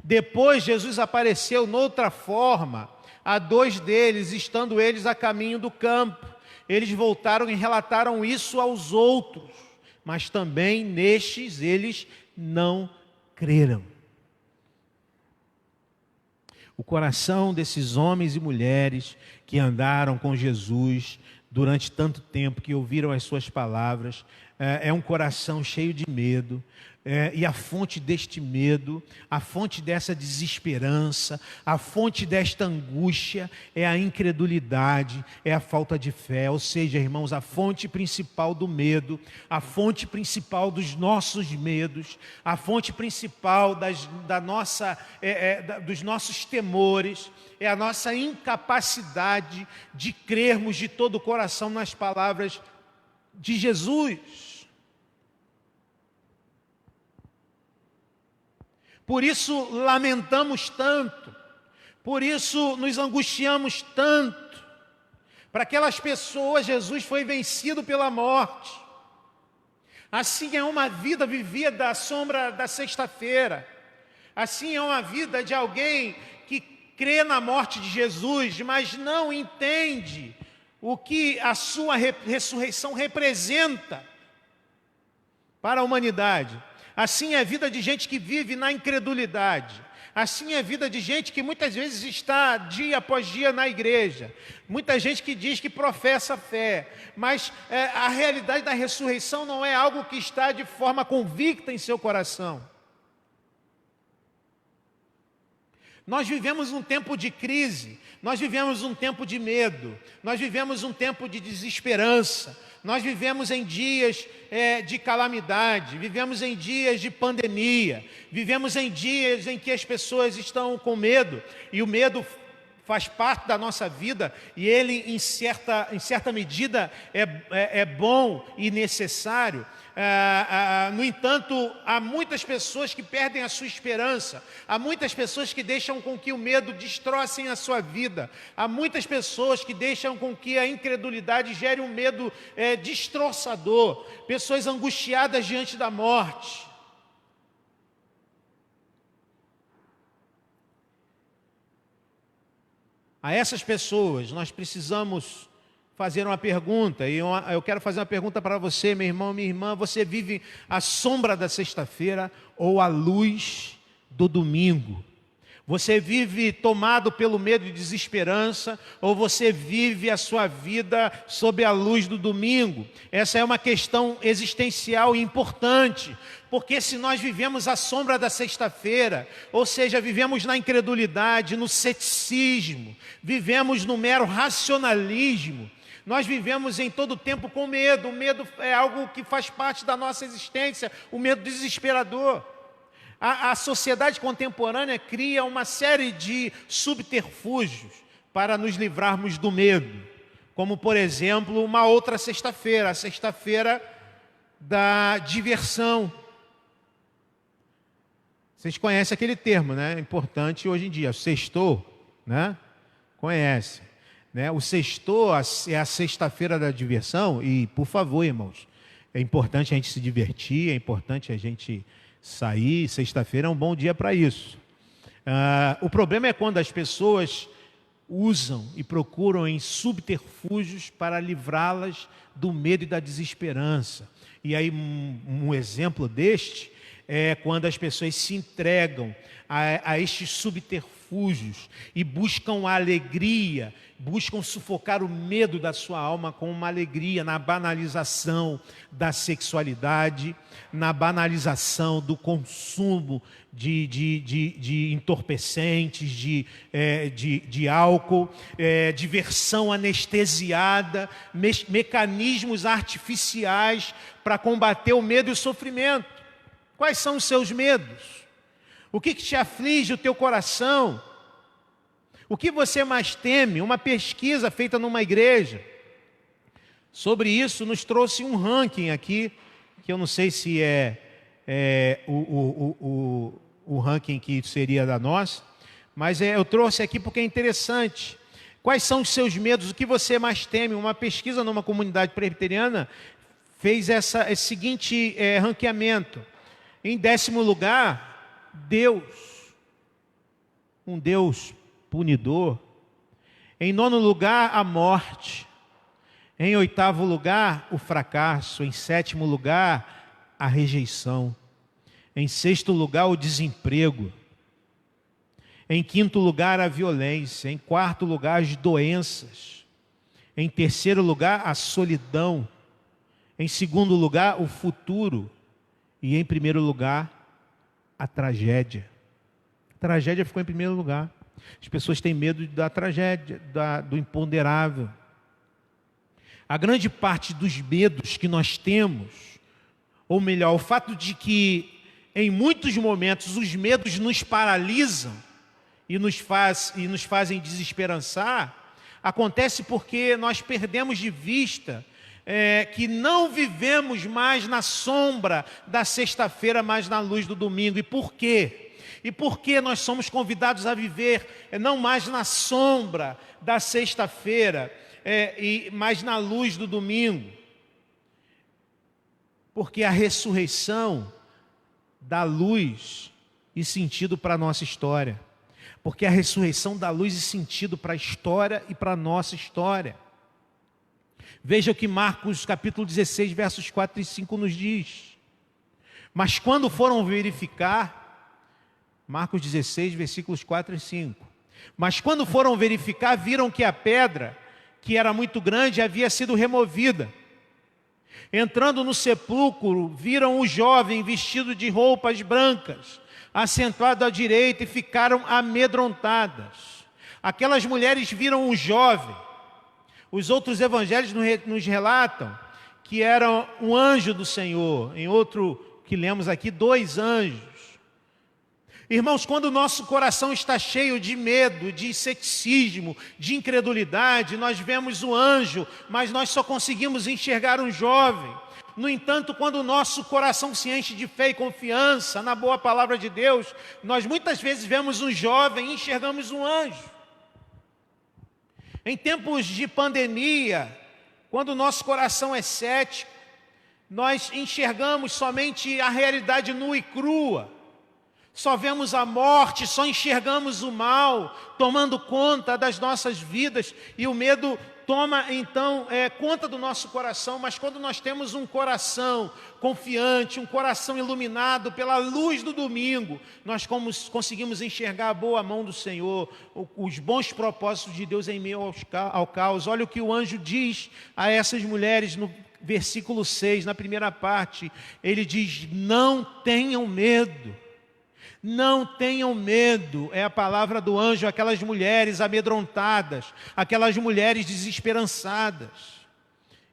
Depois Jesus apareceu noutra forma a 2 deles, estando eles a caminho do campo. Eles voltaram e relataram isso aos outros, mas também nestes eles não creram. O coração desses homens e mulheres que andaram com Jesus durante tanto tempo, que ouviram as suas palavras, é um coração cheio de medo. E a fonte deste medo, a fonte dessa desesperança, a fonte desta angústia é a incredulidade, é a falta de fé. Ou seja, irmãos, a fonte principal do medo, a fonte principal dos nossos medos, a fonte principal dos nossos temores, é a nossa incapacidade de crermos de todo o coração nas palavras de Jesus. Por isso lamentamos tanto, por isso nos angustiamos tanto. Para aquelas pessoas, Jesus foi vencido pela morte. Assim é uma vida vivida à sombra da sexta-feira. Assim é uma vida de alguém que crê na morte de Jesus, mas não entende o que a sua ressurreição representa para a humanidade. Assim é a vida de gente que vive na incredulidade. Assim é a vida de gente que muitas vezes está dia após dia na igreja. Muita gente que diz que professa fé. Mas a realidade da ressurreição não é algo que está de forma convicta em seu coração. Nós vivemos um tempo de crise, nós vivemos um tempo de medo, nós vivemos um tempo de desesperança, nós vivemos em dias de calamidade, vivemos em dias de pandemia, vivemos em dias em que as pessoas estão com medo, e o medo faz parte da nossa vida, e ele em certa medida é bom e necessário. No entanto, há muitas pessoas que perdem a sua esperança, há muitas pessoas que deixam com que o medo destrocem a sua vida, há muitas pessoas que deixam com que a incredulidade gere um medo destroçador, pessoas angustiadas diante da morte. A essas pessoas nós precisamos fazer uma pergunta, e eu quero fazer uma pergunta para você, meu irmão, minha irmã: você vive à sombra da sexta-feira ou à luz do domingo? Você vive tomado pelo medo e desesperança, ou você vive a sua vida sob a luz do domingo? Essa é uma questão existencial e importante, porque se nós vivemos à sombra da sexta-feira, ou seja, vivemos na incredulidade, no ceticismo, vivemos no mero racionalismo, nós vivemos em todo tempo com medo. O medo é algo que faz parte da nossa existência, o medo desesperador. A sociedade contemporânea cria uma série de subterfúgios para nos livrarmos do medo, como, por exemplo, uma outra sexta-feira, a sexta-feira da diversão. Vocês conhecem aquele termo, né? Importante hoje em dia, sextou, né? Conhece, né? O sextou é a sexta-feira da diversão, e, por favor, irmãos, é importante a gente se divertir, é importante a gente sair. Sexta-feira é um bom dia para isso. O problema é quando as pessoas usam e procuram em subterfúgios para livrá-las do medo e da desesperança. E aí um exemplo deste é quando as pessoas se entregam a estes subterfúgios e buscam a alegria, buscam sufocar o medo da sua alma com uma alegria na banalização da sexualidade, na banalização do consumo de entorpecentes, de álcool, diversão anestesiada, mecanismos artificiais para combater o medo e o sofrimento. Quais são os seus medos? O que te aflige o teu coração? O que você mais teme? Uma pesquisa feita numa igreja sobre isso nos trouxe um ranking aqui, que eu não sei se o ranking que seria da nossa, mas eu trouxe aqui porque é interessante. Quais são os seus medos? O que você mais teme? Uma pesquisa numa comunidade presbiteriana fez esse seguinte ranqueamento. Em 10º lugar, Deus, um Deus punidor. Em 9º lugar, a morte. Em 8º lugar, o fracasso. Em 7º lugar, a rejeição. Em 6º lugar, o desemprego. Em quinto lugar, a violência. Em quarto lugar, as doenças. Em terceiro lugar, a solidão. Em segundo lugar, o futuro. E em primeiro lugar, a tragédia. A tragédia ficou em primeiro lugar. As pessoas têm medo da tragédia, do imponderável. A grande parte dos medos que nós temos, ou melhor, o fato de que em muitos momentos os medos nos paralisam e nos fazem desesperançar, acontece porque nós perdemos de vista que não vivemos mais na sombra da sexta-feira, mas na luz do domingo. E por quê? E por que nós somos convidados a viver não mais na sombra da sexta-feira, mas na luz do domingo? Porque a ressurreição dá luz e sentido para a nossa história. Porque a ressurreição dá luz e sentido para a história e para a nossa história. Veja o que Marcos capítulo 16, versos 4 e 5 nos diz. Mas quando foram verificar, Marcos 16, versículos 4 e 5. Mas quando foram verificar, viram que a pedra, que era muito grande, havia sido removida. Entrando no sepulcro, viram o jovem vestido de roupas brancas, assentado à direita, e ficaram amedrontadas. Aquelas mulheres viram o jovem. Os outros evangelhos nos relatam que era um anjo do Senhor. Em outro que lemos aqui, 2 anjos. Irmãos, quando o nosso coração está cheio de medo, de ceticismo, de incredulidade, nós vemos o anjo, mas nós só conseguimos enxergar um jovem. No entanto, quando o nosso coração se enche de fé e confiança na boa palavra de Deus, nós muitas vezes vemos um jovem e enxergamos um anjo. Em tempos de pandemia, quando o nosso coração é cético, nós enxergamos somente a realidade nua e crua. Só vemos a morte, só enxergamos o mal tomando conta das nossas vidas, e o medo toma então conta do nosso coração. Mas quando nós temos um coração confiante, um coração iluminado pela luz do domingo, nós conseguimos enxergar a boa mão do Senhor, os bons propósitos de Deus em meio ao caos. Olha o que o anjo diz a essas mulheres no versículo 6, na primeira parte. Ele diz: não tenham medo. Não tenham medo, é a palavra do anjo, aquelas mulheres amedrontadas, aquelas mulheres desesperançadas.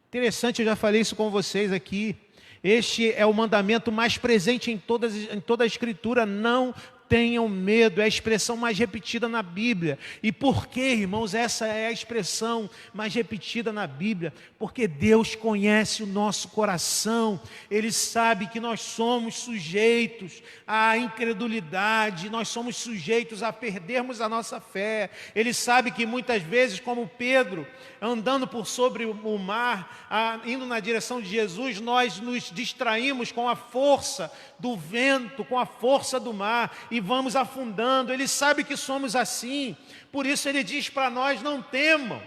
Interessante, eu já falei isso com vocês aqui. Este é o mandamento mais presente em toda a Escritura: não tenham medo, é a expressão mais repetida na Bíblia. E por que, irmãos, essa é a expressão mais repetida na Bíblia? Porque Deus conhece o nosso coração, Ele sabe que nós somos sujeitos à incredulidade, nós somos sujeitos a perdermos a nossa fé. Ele sabe que muitas vezes, como Pedro, andando por sobre o mar, indo na direção de Jesus, nós nos distraímos com a força do vento, com a força do mar, e vamos afundando. Ele sabe que somos assim, por isso Ele diz para nós: não temam.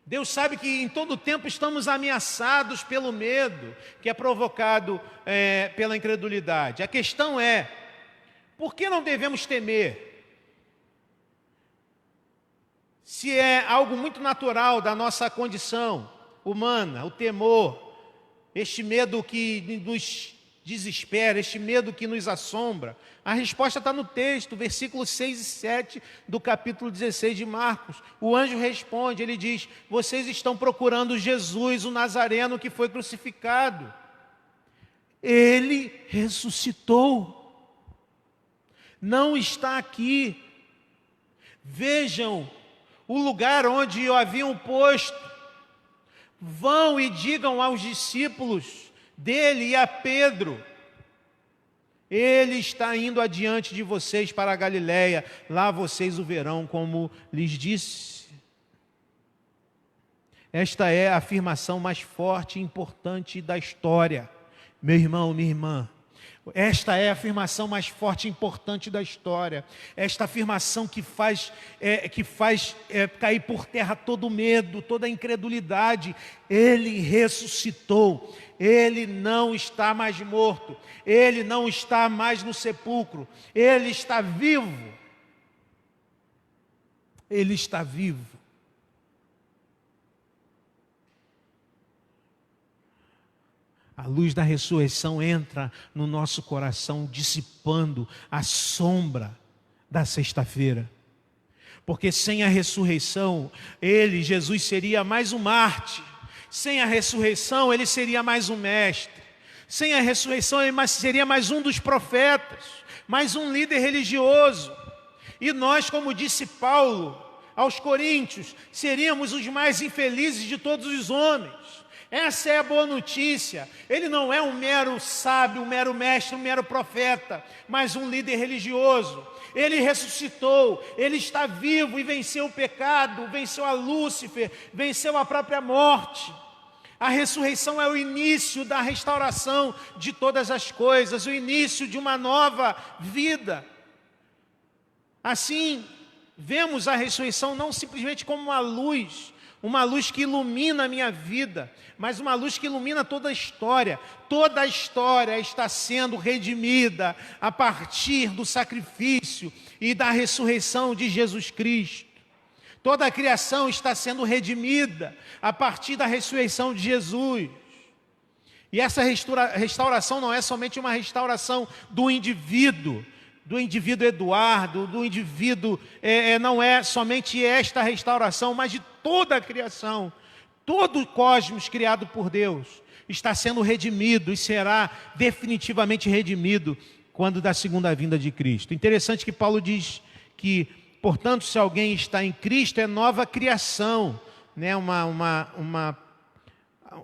Deus sabe que em todo tempo estamos ameaçados pelo medo, que é provocado pela incredulidade. A questão é, por que não devemos temer? Se é algo muito natural da nossa condição humana, o temor, este medo que nos desespera, este medo que nos assombra, a resposta está no texto, versículos 6 e 7 do capítulo 16 de Marcos. O anjo responde, ele diz: vocês estão procurando Jesus, o Nazareno que foi crucificado. Ele ressuscitou, não está aqui. Vejam o lugar onde o haviam posto. Vão e digam aos discípulos dele e a Pedro: ele está indo adiante de vocês para a Galileia, lá vocês o verão, como lhes disse. Esta é a afirmação mais forte e importante da história. Meu irmão, minha irmã, Esta é a afirmação mais forte e importante da história. Esta afirmação que faz cair por terra todo medo, toda incredulidade. Ele ressuscitou. Ele não está mais morto. Ele não está mais no sepulcro. Ele está vivo. Ele está vivo. A luz da ressurreição entra no nosso coração, dissipando a sombra da sexta-feira. Porque sem a ressurreição, Jesus, seria mais um mártir. Sem a ressurreição, ele seria mais um mestre. Sem a ressurreição, ele seria mais um dos profetas, mais um líder religioso. E nós, como disse Paulo aos Coríntios, seríamos os mais infelizes de todos os homens. Essa é a boa notícia. Ele não é um mero sábio, um mero mestre, um mero profeta, mas um líder religioso. Ele ressuscitou, ele está vivo e venceu o pecado, venceu a Lúcifer, venceu a própria morte. A ressurreição é o início da restauração de todas as coisas, o início de uma nova vida. Assim, vemos a ressurreição não simplesmente como uma luz que ilumina a minha vida, mas uma luz que ilumina toda a história. Toda a história está sendo redimida a partir do sacrifício e da ressurreição de Jesus Cristo. Toda a criação está sendo redimida a partir da ressurreição de Jesus. E essa restauração não é somente uma restauração do indivíduo Eduardo, do indivíduo, não é somente esta restauração, mas de toda a criação. Todo o cosmos criado por Deus está sendo redimido e será definitivamente redimido quando da segunda vinda de Cristo. Interessante que Paulo diz que, portanto, se alguém está em Cristo, é nova criação, né?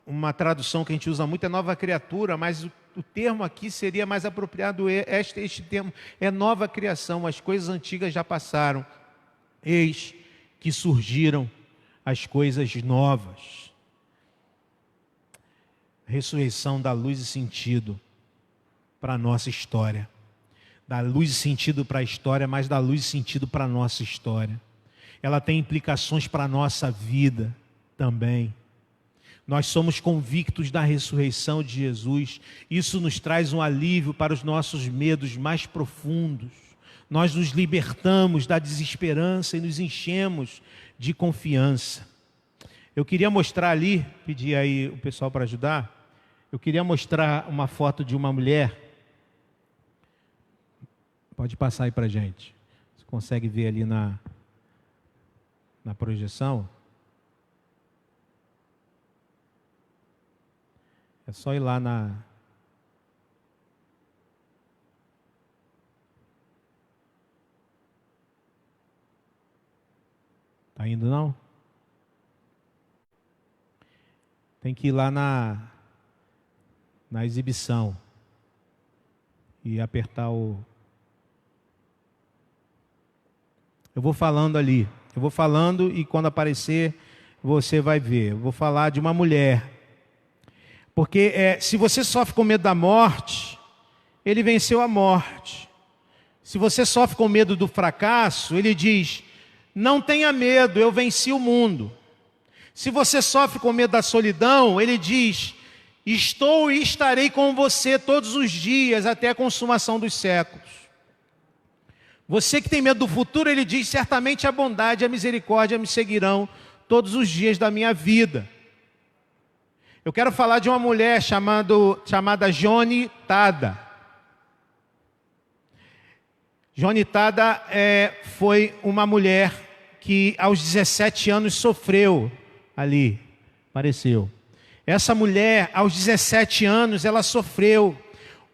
Uma tradução que a gente usa muito é nova criatura, mas o termo aqui seria mais apropriado, este termo é nova criação, as coisas antigas já passaram, eis que surgiram as coisas novas. Ressurreição dá luz e sentido para a nossa história, dá luz e sentido para a história, mas dá luz e sentido para a nossa história. Ela tem implicações para a nossa vida também. Nós somos convictos da ressurreição de Jesus. Isso nos traz um alívio para os nossos medos mais profundos. Nós nos libertamos da desesperança e nos enchemos de confiança. Eu queria mostrar ali, pedir aí o pessoal para ajudar. Eu queria mostrar uma foto de uma mulher. Pode passar aí para a gente. Você consegue ver ali na projeção? É só ir lá na... Tá indo não? Tem que ir lá na exibição e apertar o... Eu vou falando ali. Eu vou falando e quando aparecer você vai ver. Eu vou falar de uma mulher. Porque se você sofre com medo da morte, ele venceu a morte. Se você sofre com medo do fracasso, ele diz, não tenha medo, eu venci o mundo. Se você sofre com medo da solidão, ele diz, estou e estarei com você todos os dias até a consumação dos séculos. Você que tem medo do futuro, ele diz, certamente a bondade e a misericórdia me seguirão todos os dias da minha vida. Eu quero falar de uma mulher chamada Joni Tada. Joni Tada foi uma mulher que aos 17 anos sofreu ali, apareceu. Essa mulher, aos 17 anos, ela sofreu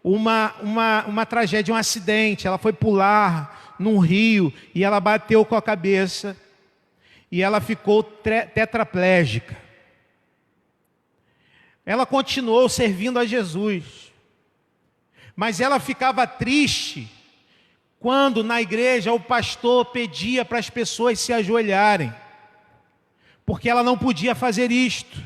uma tragédia, um acidente. Ela foi pular num rio e ela bateu com a cabeça e ela ficou tetraplégica. Ela continuou servindo a Jesus, mas ela ficava triste quando na igreja o pastor pedia para as pessoas se ajoelharem, porque ela não podia fazer isto.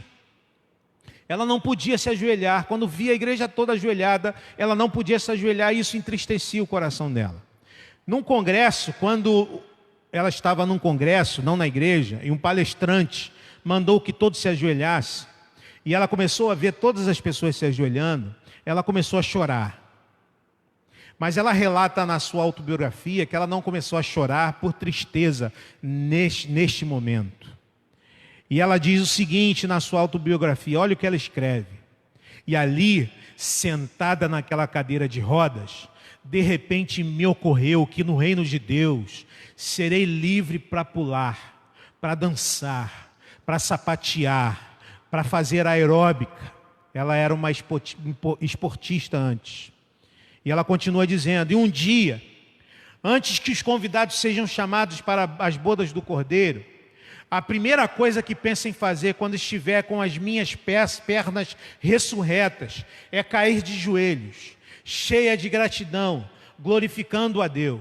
Ela não podia se ajoelhar. Quando via a igreja toda ajoelhada, ela não podia se ajoelhar e isso entristecia o coração dela. Num congresso, quando ela estava num congresso, não na igreja, e um palestrante mandou que todos se ajoelhassem, e ela começou a ver todas as pessoas se ajoelhando, ela começou a chorar. Mas ela relata na sua autobiografia que ela não começou a chorar por tristeza neste momento. E ela diz o seguinte na sua autobiografia, olha o que ela escreve. E ali, sentada naquela cadeira de rodas, de repente me ocorreu que no reino de Deus serei livre para pular, para dançar, para sapatear, para fazer aeróbica. Ela era uma esportista antes. E ela continua dizendo, e um dia, antes que os convidados sejam chamados para as bodas do Cordeiro, a primeira coisa que penso em fazer quando estiver com as minhas pernas ressurretas é cair de joelhos, cheia de gratidão, glorificando a Deus.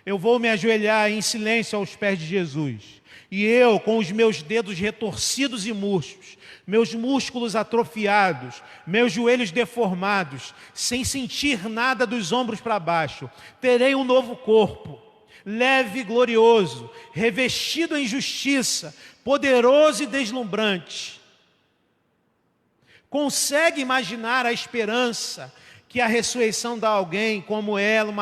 Eu vou me ajoelhar em silêncio aos pés de Jesus. E eu, com os meus dedos retorcidos e murchos, meus músculos atrofiados, meus joelhos deformados, sem sentir nada dos ombros para baixo, terei um novo corpo, leve e glorioso, revestido em justiça, poderoso e deslumbrante. Consegue imaginar a esperança que a ressurreição dá a alguém como ela,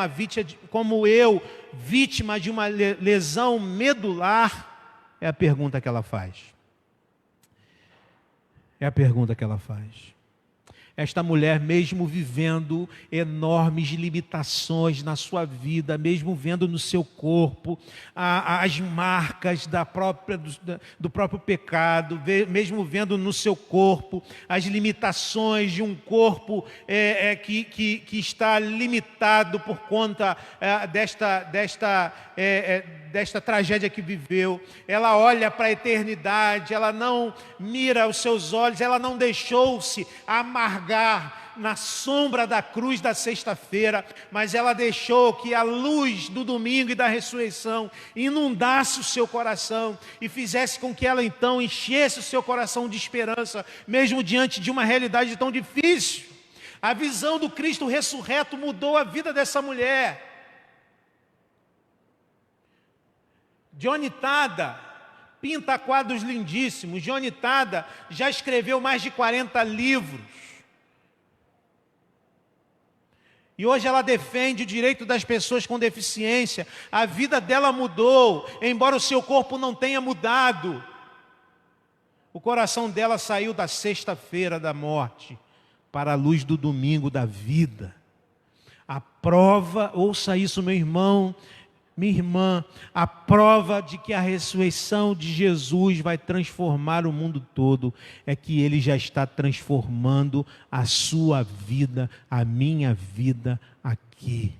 como eu, vítima de uma lesão medular? É a pergunta que ela faz. É a pergunta que ela faz. Esta mulher, mesmo vivendo enormes limitações na sua vida, mesmo vendo no seu corpo as marcas do próprio pecado, mesmo vendo no seu corpo as limitações de um corpo que está limitado por conta desta tragédia que viveu, ela olha para a eternidade, ela não mira os seus olhos, ela não deixou-se amargar na sombra da cruz da sexta-feira, mas ela deixou que a luz do domingo e da ressurreição inundasse o seu coração e fizesse com que ela então enchesse o seu coração de esperança, mesmo diante de uma realidade tão difícil. A visão do Cristo ressurreto mudou a vida dessa mulher. Johnny Tada pinta quadros lindíssimos. Johnny Tada já escreveu mais de 40 livros. E hoje ela defende o direito das pessoas com deficiência. A vida dela mudou, embora o seu corpo não tenha mudado. O coração dela saiu da sexta-feira da morte para a luz do domingo da vida. A prova, ouça isso, meu irmão, minha irmã, a prova de que a ressurreição de Jesus vai transformar o mundo todo é que Ele já está transformando a sua vida, a minha vida aqui.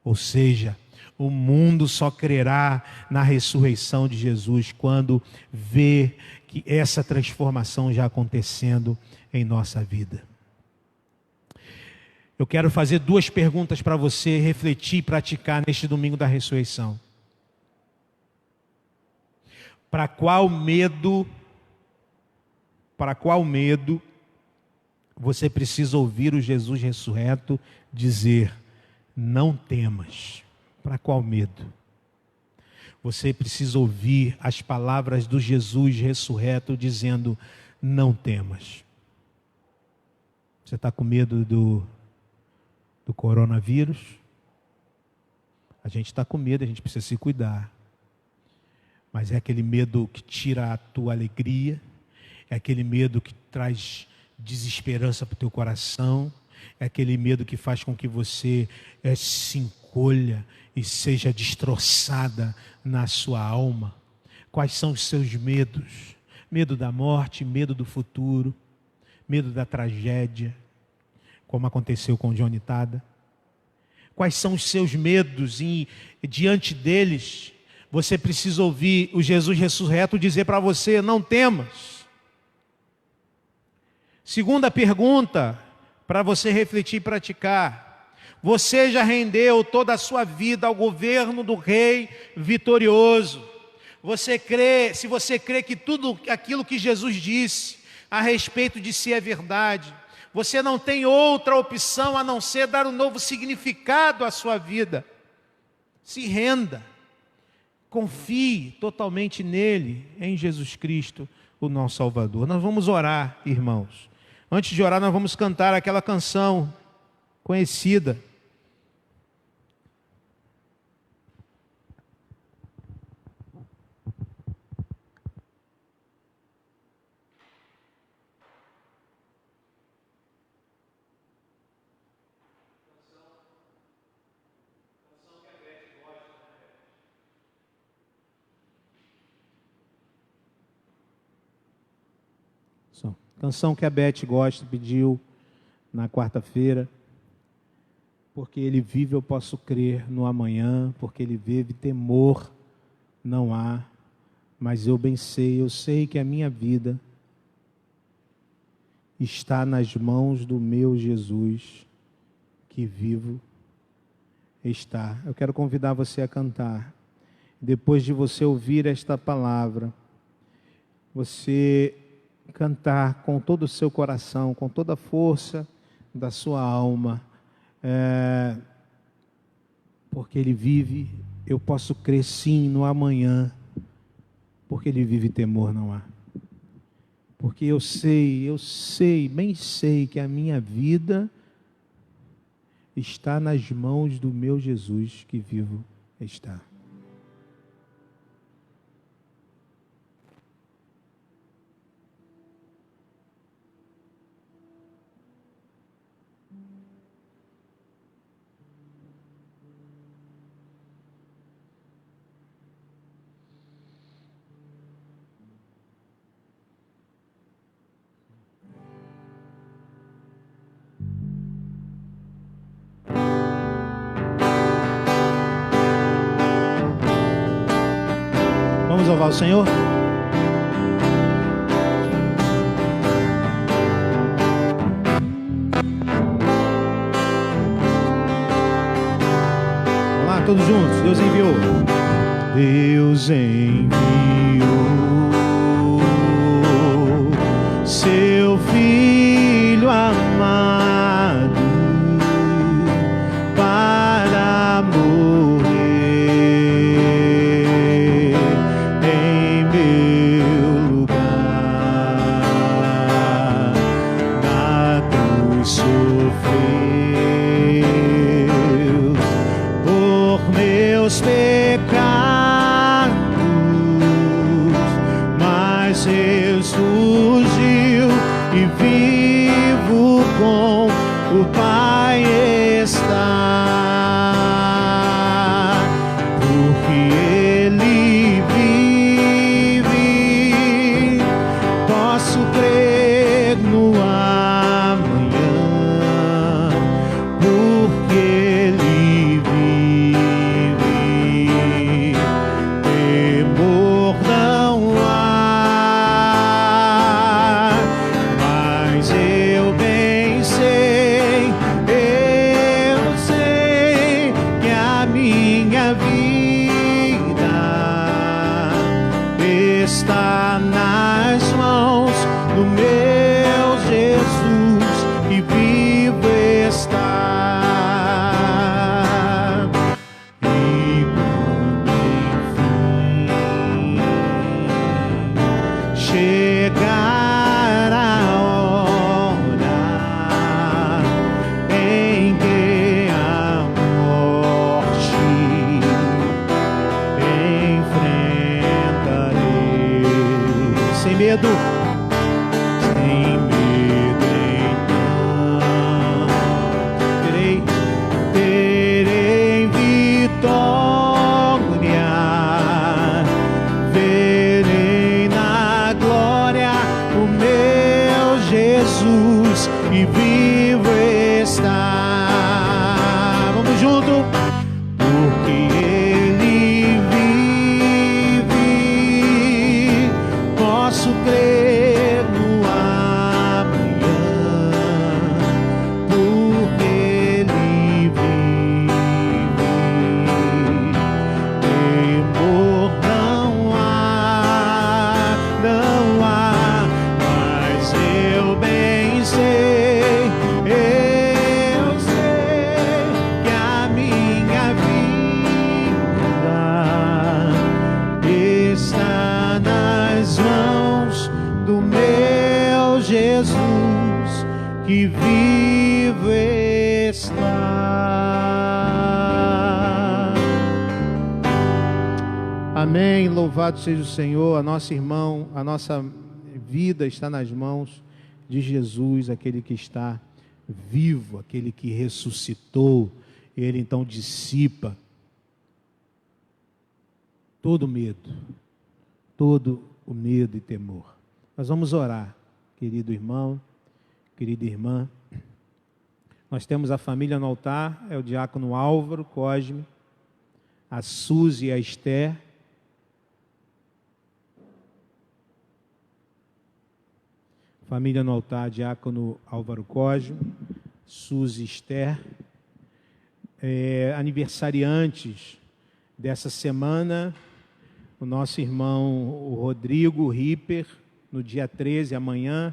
Ou seja, o mundo só crerá na ressurreição de Jesus quando vê que essa transformação já acontecendo em nossa vida. Eu quero fazer duas perguntas para você refletir e praticar neste domingo da ressurreição. Para qual medo você precisa ouvir o Jesus ressurreto dizer, não temas? Para qual medo? Você precisa ouvir as palavras do Jesus ressurreto dizendo, não temas. Você está com medo do coronavírus? A gente está com medo, a gente precisa se cuidar. Mas é aquele medo que tira a tua alegria, é aquele medo que traz desesperança para o teu coração, é aquele medo que faz com que você se encolha e seja destroçada na sua alma. Quais são os seus medos? Medo da morte, medo do futuro, medo da tragédia, como aconteceu com Johnny Tada. Quais são os seus medos e diante deles você precisa ouvir o Jesus ressurreto dizer para você, não temas. Segunda pergunta, para você refletir e praticar. Você já rendeu toda a sua vida ao governo do Rei vitorioso. Se você crê que tudo aquilo que Jesus disse a respeito de si é verdade, você não tem outra opção a não ser dar um novo significado à sua vida. Se renda, confie totalmente nele, em Jesus Cristo, o nosso Salvador. Nós vamos orar, irmãos. Antes de orar, nós vamos cantar aquela canção conhecida. Canção que a Beth gosta, pediu na quarta-feira. Porque ele vive, eu posso crer no amanhã. Porque ele vive, temor não há. Mas eu bem sei, eu sei que a minha vida está nas mãos do meu Jesus, que vivo está. Eu quero convidar você a cantar. Depois de você ouvir esta palavra, você cantar com todo o seu coração, com toda a força da sua alma, porque ele vive, eu posso crer sim no amanhã, porque ele vive, temor não há. Porque eu sei, bem sei que a minha vida está nas mãos do meu Jesus, que vivo está. Vamos louvar o Senhor? Vamos lá, todos juntos. Deus enviou. Deus enviou seu Filho amado para morrer em meu lugar. Na cruz sofreu por meus pecados, mas ressurgiu e vivo com o Pai está, porque Ele vive, posso crer no amanhã, porque Ele vive, temor não há, mas eu bem sei que a minha vida está nas mãos do meu Jesus, que vivo está. E quando enfim chegar a hora em que a morte enfrentarei, sem medo, então terei vitória, verei na glória o meu Jesus, e vivo está. Vamos junto. Porque Ele vive, posso crer no amanhã, porque Ele vive, temor não há, Jesus, que vivo está. Amém. Louvado seja o Senhor. A nossa vida está nas mãos de Jesus, aquele que está vivo, aquele que ressuscitou. Ele então dissipa todo medo, todo o medo e temor. Nós vamos orar, querido irmão, querida irmã. Nós temos a família no altar, é o diácono Álvaro Cosme, a Suzy e a Esther. Família no altar, diácono Álvaro Cosme, Suzy e Esther. Aniversariantes dessa semana, o nosso irmão o Rodrigo Ripper, no dia 13, amanhã.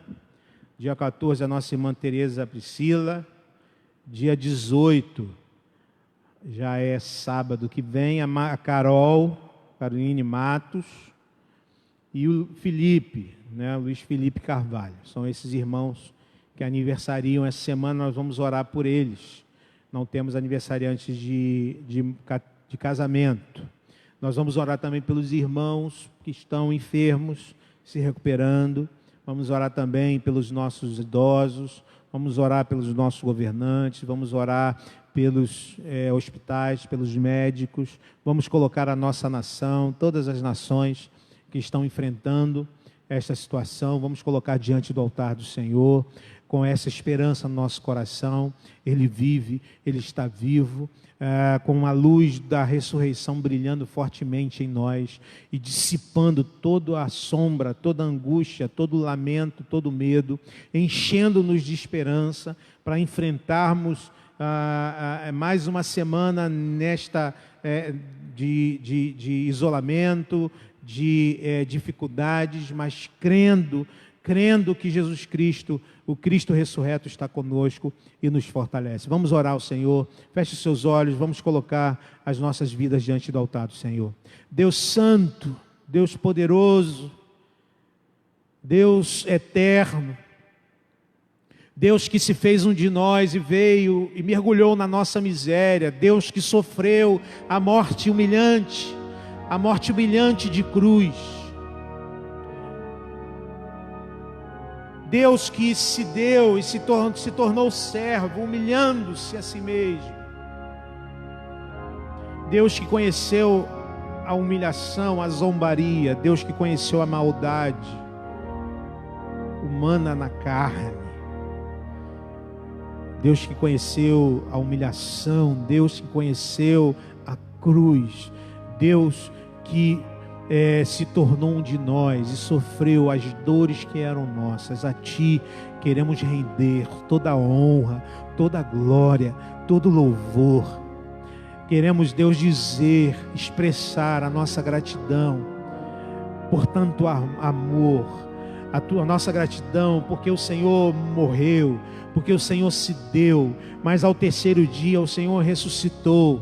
Dia 14, a nossa irmã Tereza Priscila. Dia 18, já é sábado que vem, a Caroline Matos. E o Felipe, Luiz Felipe Carvalho. São esses irmãos que aniversariam essa semana, nós vamos orar por eles. Não temos aniversariantes de casamento. Nós vamos orar também pelos irmãos que estão enfermos, se recuperando. Vamos orar também pelos nossos idosos. Vamos orar pelos nossos governantes. Vamos orar pelos hospitais, pelos médicos. Vamos colocar a nossa nação, todas as nações que estão enfrentando esta situação. Vamos colocar diante do altar do Senhor, com essa esperança no nosso coração. Ele vive, Ele está vivo, com a luz da ressurreição brilhando fortemente em nós e dissipando toda a sombra, toda a angústia, todo o lamento, todo o medo, enchendo-nos de esperança para enfrentarmos mais uma semana nesta de isolamento, de dificuldades, mas crendo que Jesus Cristo, o Cristo ressurreto, está conosco e nos fortalece. Vamos orar ao Senhor. Feche os seus olhos, vamos colocar as nossas vidas diante do altar do Senhor. Deus santo, Deus poderoso, Deus eterno, Deus que se fez um de nós e veio e mergulhou na nossa miséria, Deus que sofreu a morte humilhante de cruz, Deus que se deu e se tornou servo, humilhando-se a si mesmo, Deus que conheceu a humilhação, a zombaria, Deus que conheceu a maldade humana na carne, Deus que conheceu a humilhação, Deus que conheceu a cruz, Deus que se tornou um de nós e sofreu as dores que eram nossas. A Ti queremos render toda a honra, toda a glória, todo o louvor. Queremos, Deus, expressar a nossa gratidão por tanto amor, a nossa gratidão porque o Senhor morreu, porque o Senhor se deu, mas ao terceiro dia o Senhor ressuscitou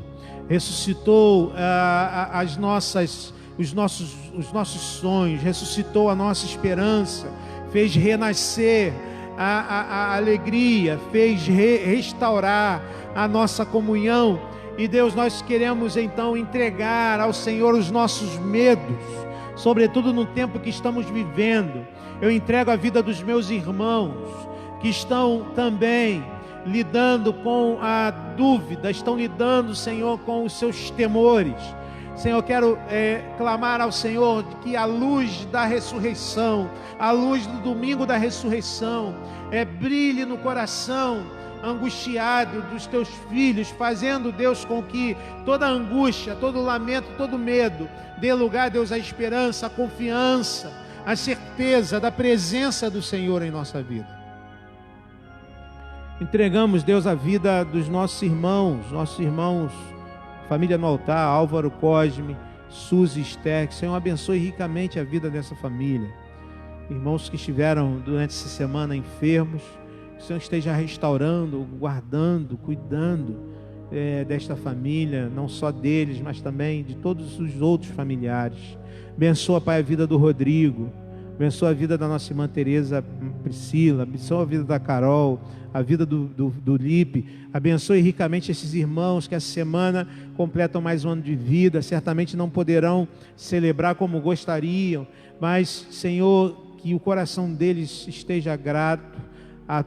os nossos sonhos, ressuscitou a nossa esperança, fez renascer a alegria, fez restaurar a nossa comunhão. E Deus, nós queremos então entregar ao Senhor os nossos medos, sobretudo no tempo que estamos vivendo. Eu entrego a vida dos meus irmãos que estão também lidando com a dúvida, estão lidando, Senhor, com os seus temores. Senhor, eu quero clamar ao Senhor que a luz da ressurreição, a luz do domingo da ressurreição, brilhe no coração angustiado dos teus filhos, fazendo, Deus, com que toda angústia, todo lamento, todo medo, dê lugar, Deus, à esperança, à confiança, à certeza da presença do Senhor em nossa vida. Entregamos, Deus, a vida dos nossos irmãos, família no altar, Álvaro Cosme, Suzy e Esther. Que o Senhor abençoe ricamente a vida dessa família. Irmãos que estiveram durante essa semana enfermos, que o Senhor esteja restaurando, guardando, cuidando desta família, não só deles, mas também de todos os outros familiares. Abençoa, Pai, a vida do Rodrigo, abençoa a vida da nossa irmã Tereza Priscila, abençoa a vida da Carol, a vida do Lipe. Abençoe ricamente esses irmãos que essa semana completam mais um ano de vida. Certamente não poderão celebrar como gostariam, mas, Senhor, que o coração deles esteja grato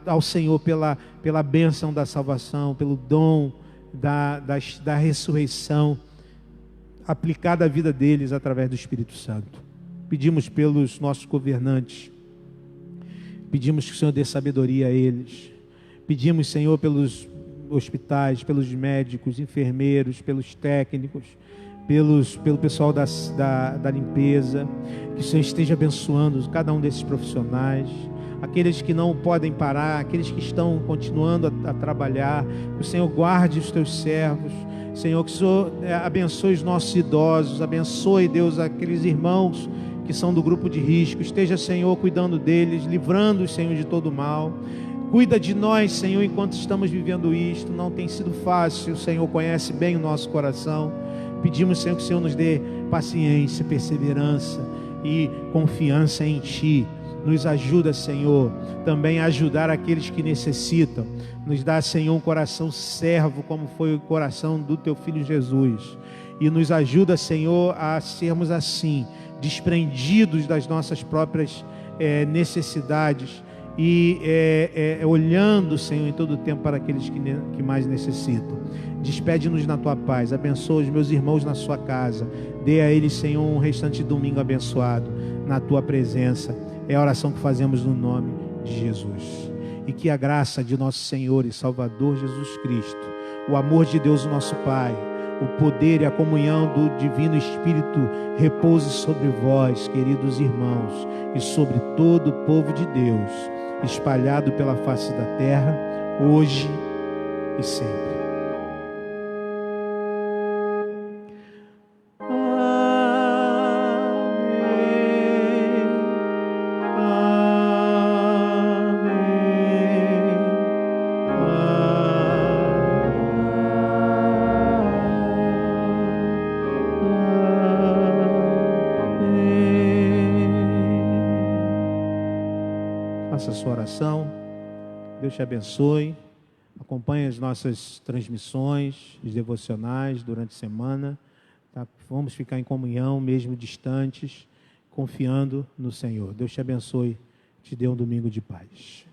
ao Senhor pela bênção da salvação, pelo dom da ressurreição aplicada à vida deles através do Espírito Santo. Pedimos pelos nossos governantes, pedimos que o Senhor dê sabedoria a eles, pedimos, Senhor, pelos hospitais, pelos médicos, enfermeiros, pelos técnicos, pelo pessoal da limpeza, que o Senhor esteja abençoando cada um desses profissionais, aqueles que não podem parar, aqueles que estão continuando a trabalhar. Que o Senhor guarde os teus servos, Senhor, que o Senhor abençoe os nossos idosos, abençoe, Deus, aqueles irmãos que são do grupo de risco. Esteja, Senhor, cuidando deles, livrando-os, Senhor, de todo mal. Cuida de nós, Senhor, enquanto estamos vivendo isto. Não tem sido fácil, o Senhor conhece bem o nosso coração. Pedimos, Senhor, que o Senhor nos dê paciência, perseverança e confiança em Ti. Nos ajuda, Senhor, também a ajudar aqueles que necessitam. Nos dá, Senhor, um coração servo, como foi o coração do Teu Filho Jesus. E nos ajuda, Senhor, a sermos assim, desprendidos das nossas próprias necessidades e olhando, Senhor, em todo o tempo para aqueles que mais necessitam. Despede-nos na Tua paz, abençoa os meus irmãos na sua casa, dê a eles, Senhor, um restante de domingo abençoado na Tua presença. É a oração que fazemos no nome de Jesus. E que a graça de nosso Senhor e Salvador Jesus Cristo, o amor de Deus, o nosso Pai, o poder e a comunhão do Divino Espírito repouse sobre vós, queridos irmãos, e sobre todo o povo de Deus, espalhado pela face da terra, hoje e sempre. Faça a sua oração, Deus te abençoe, acompanhe as nossas transmissões, os devocionais durante a semana, tá? Vamos ficar em comunhão, mesmo distantes, confiando no Senhor. Deus te abençoe, te dê um domingo de paz.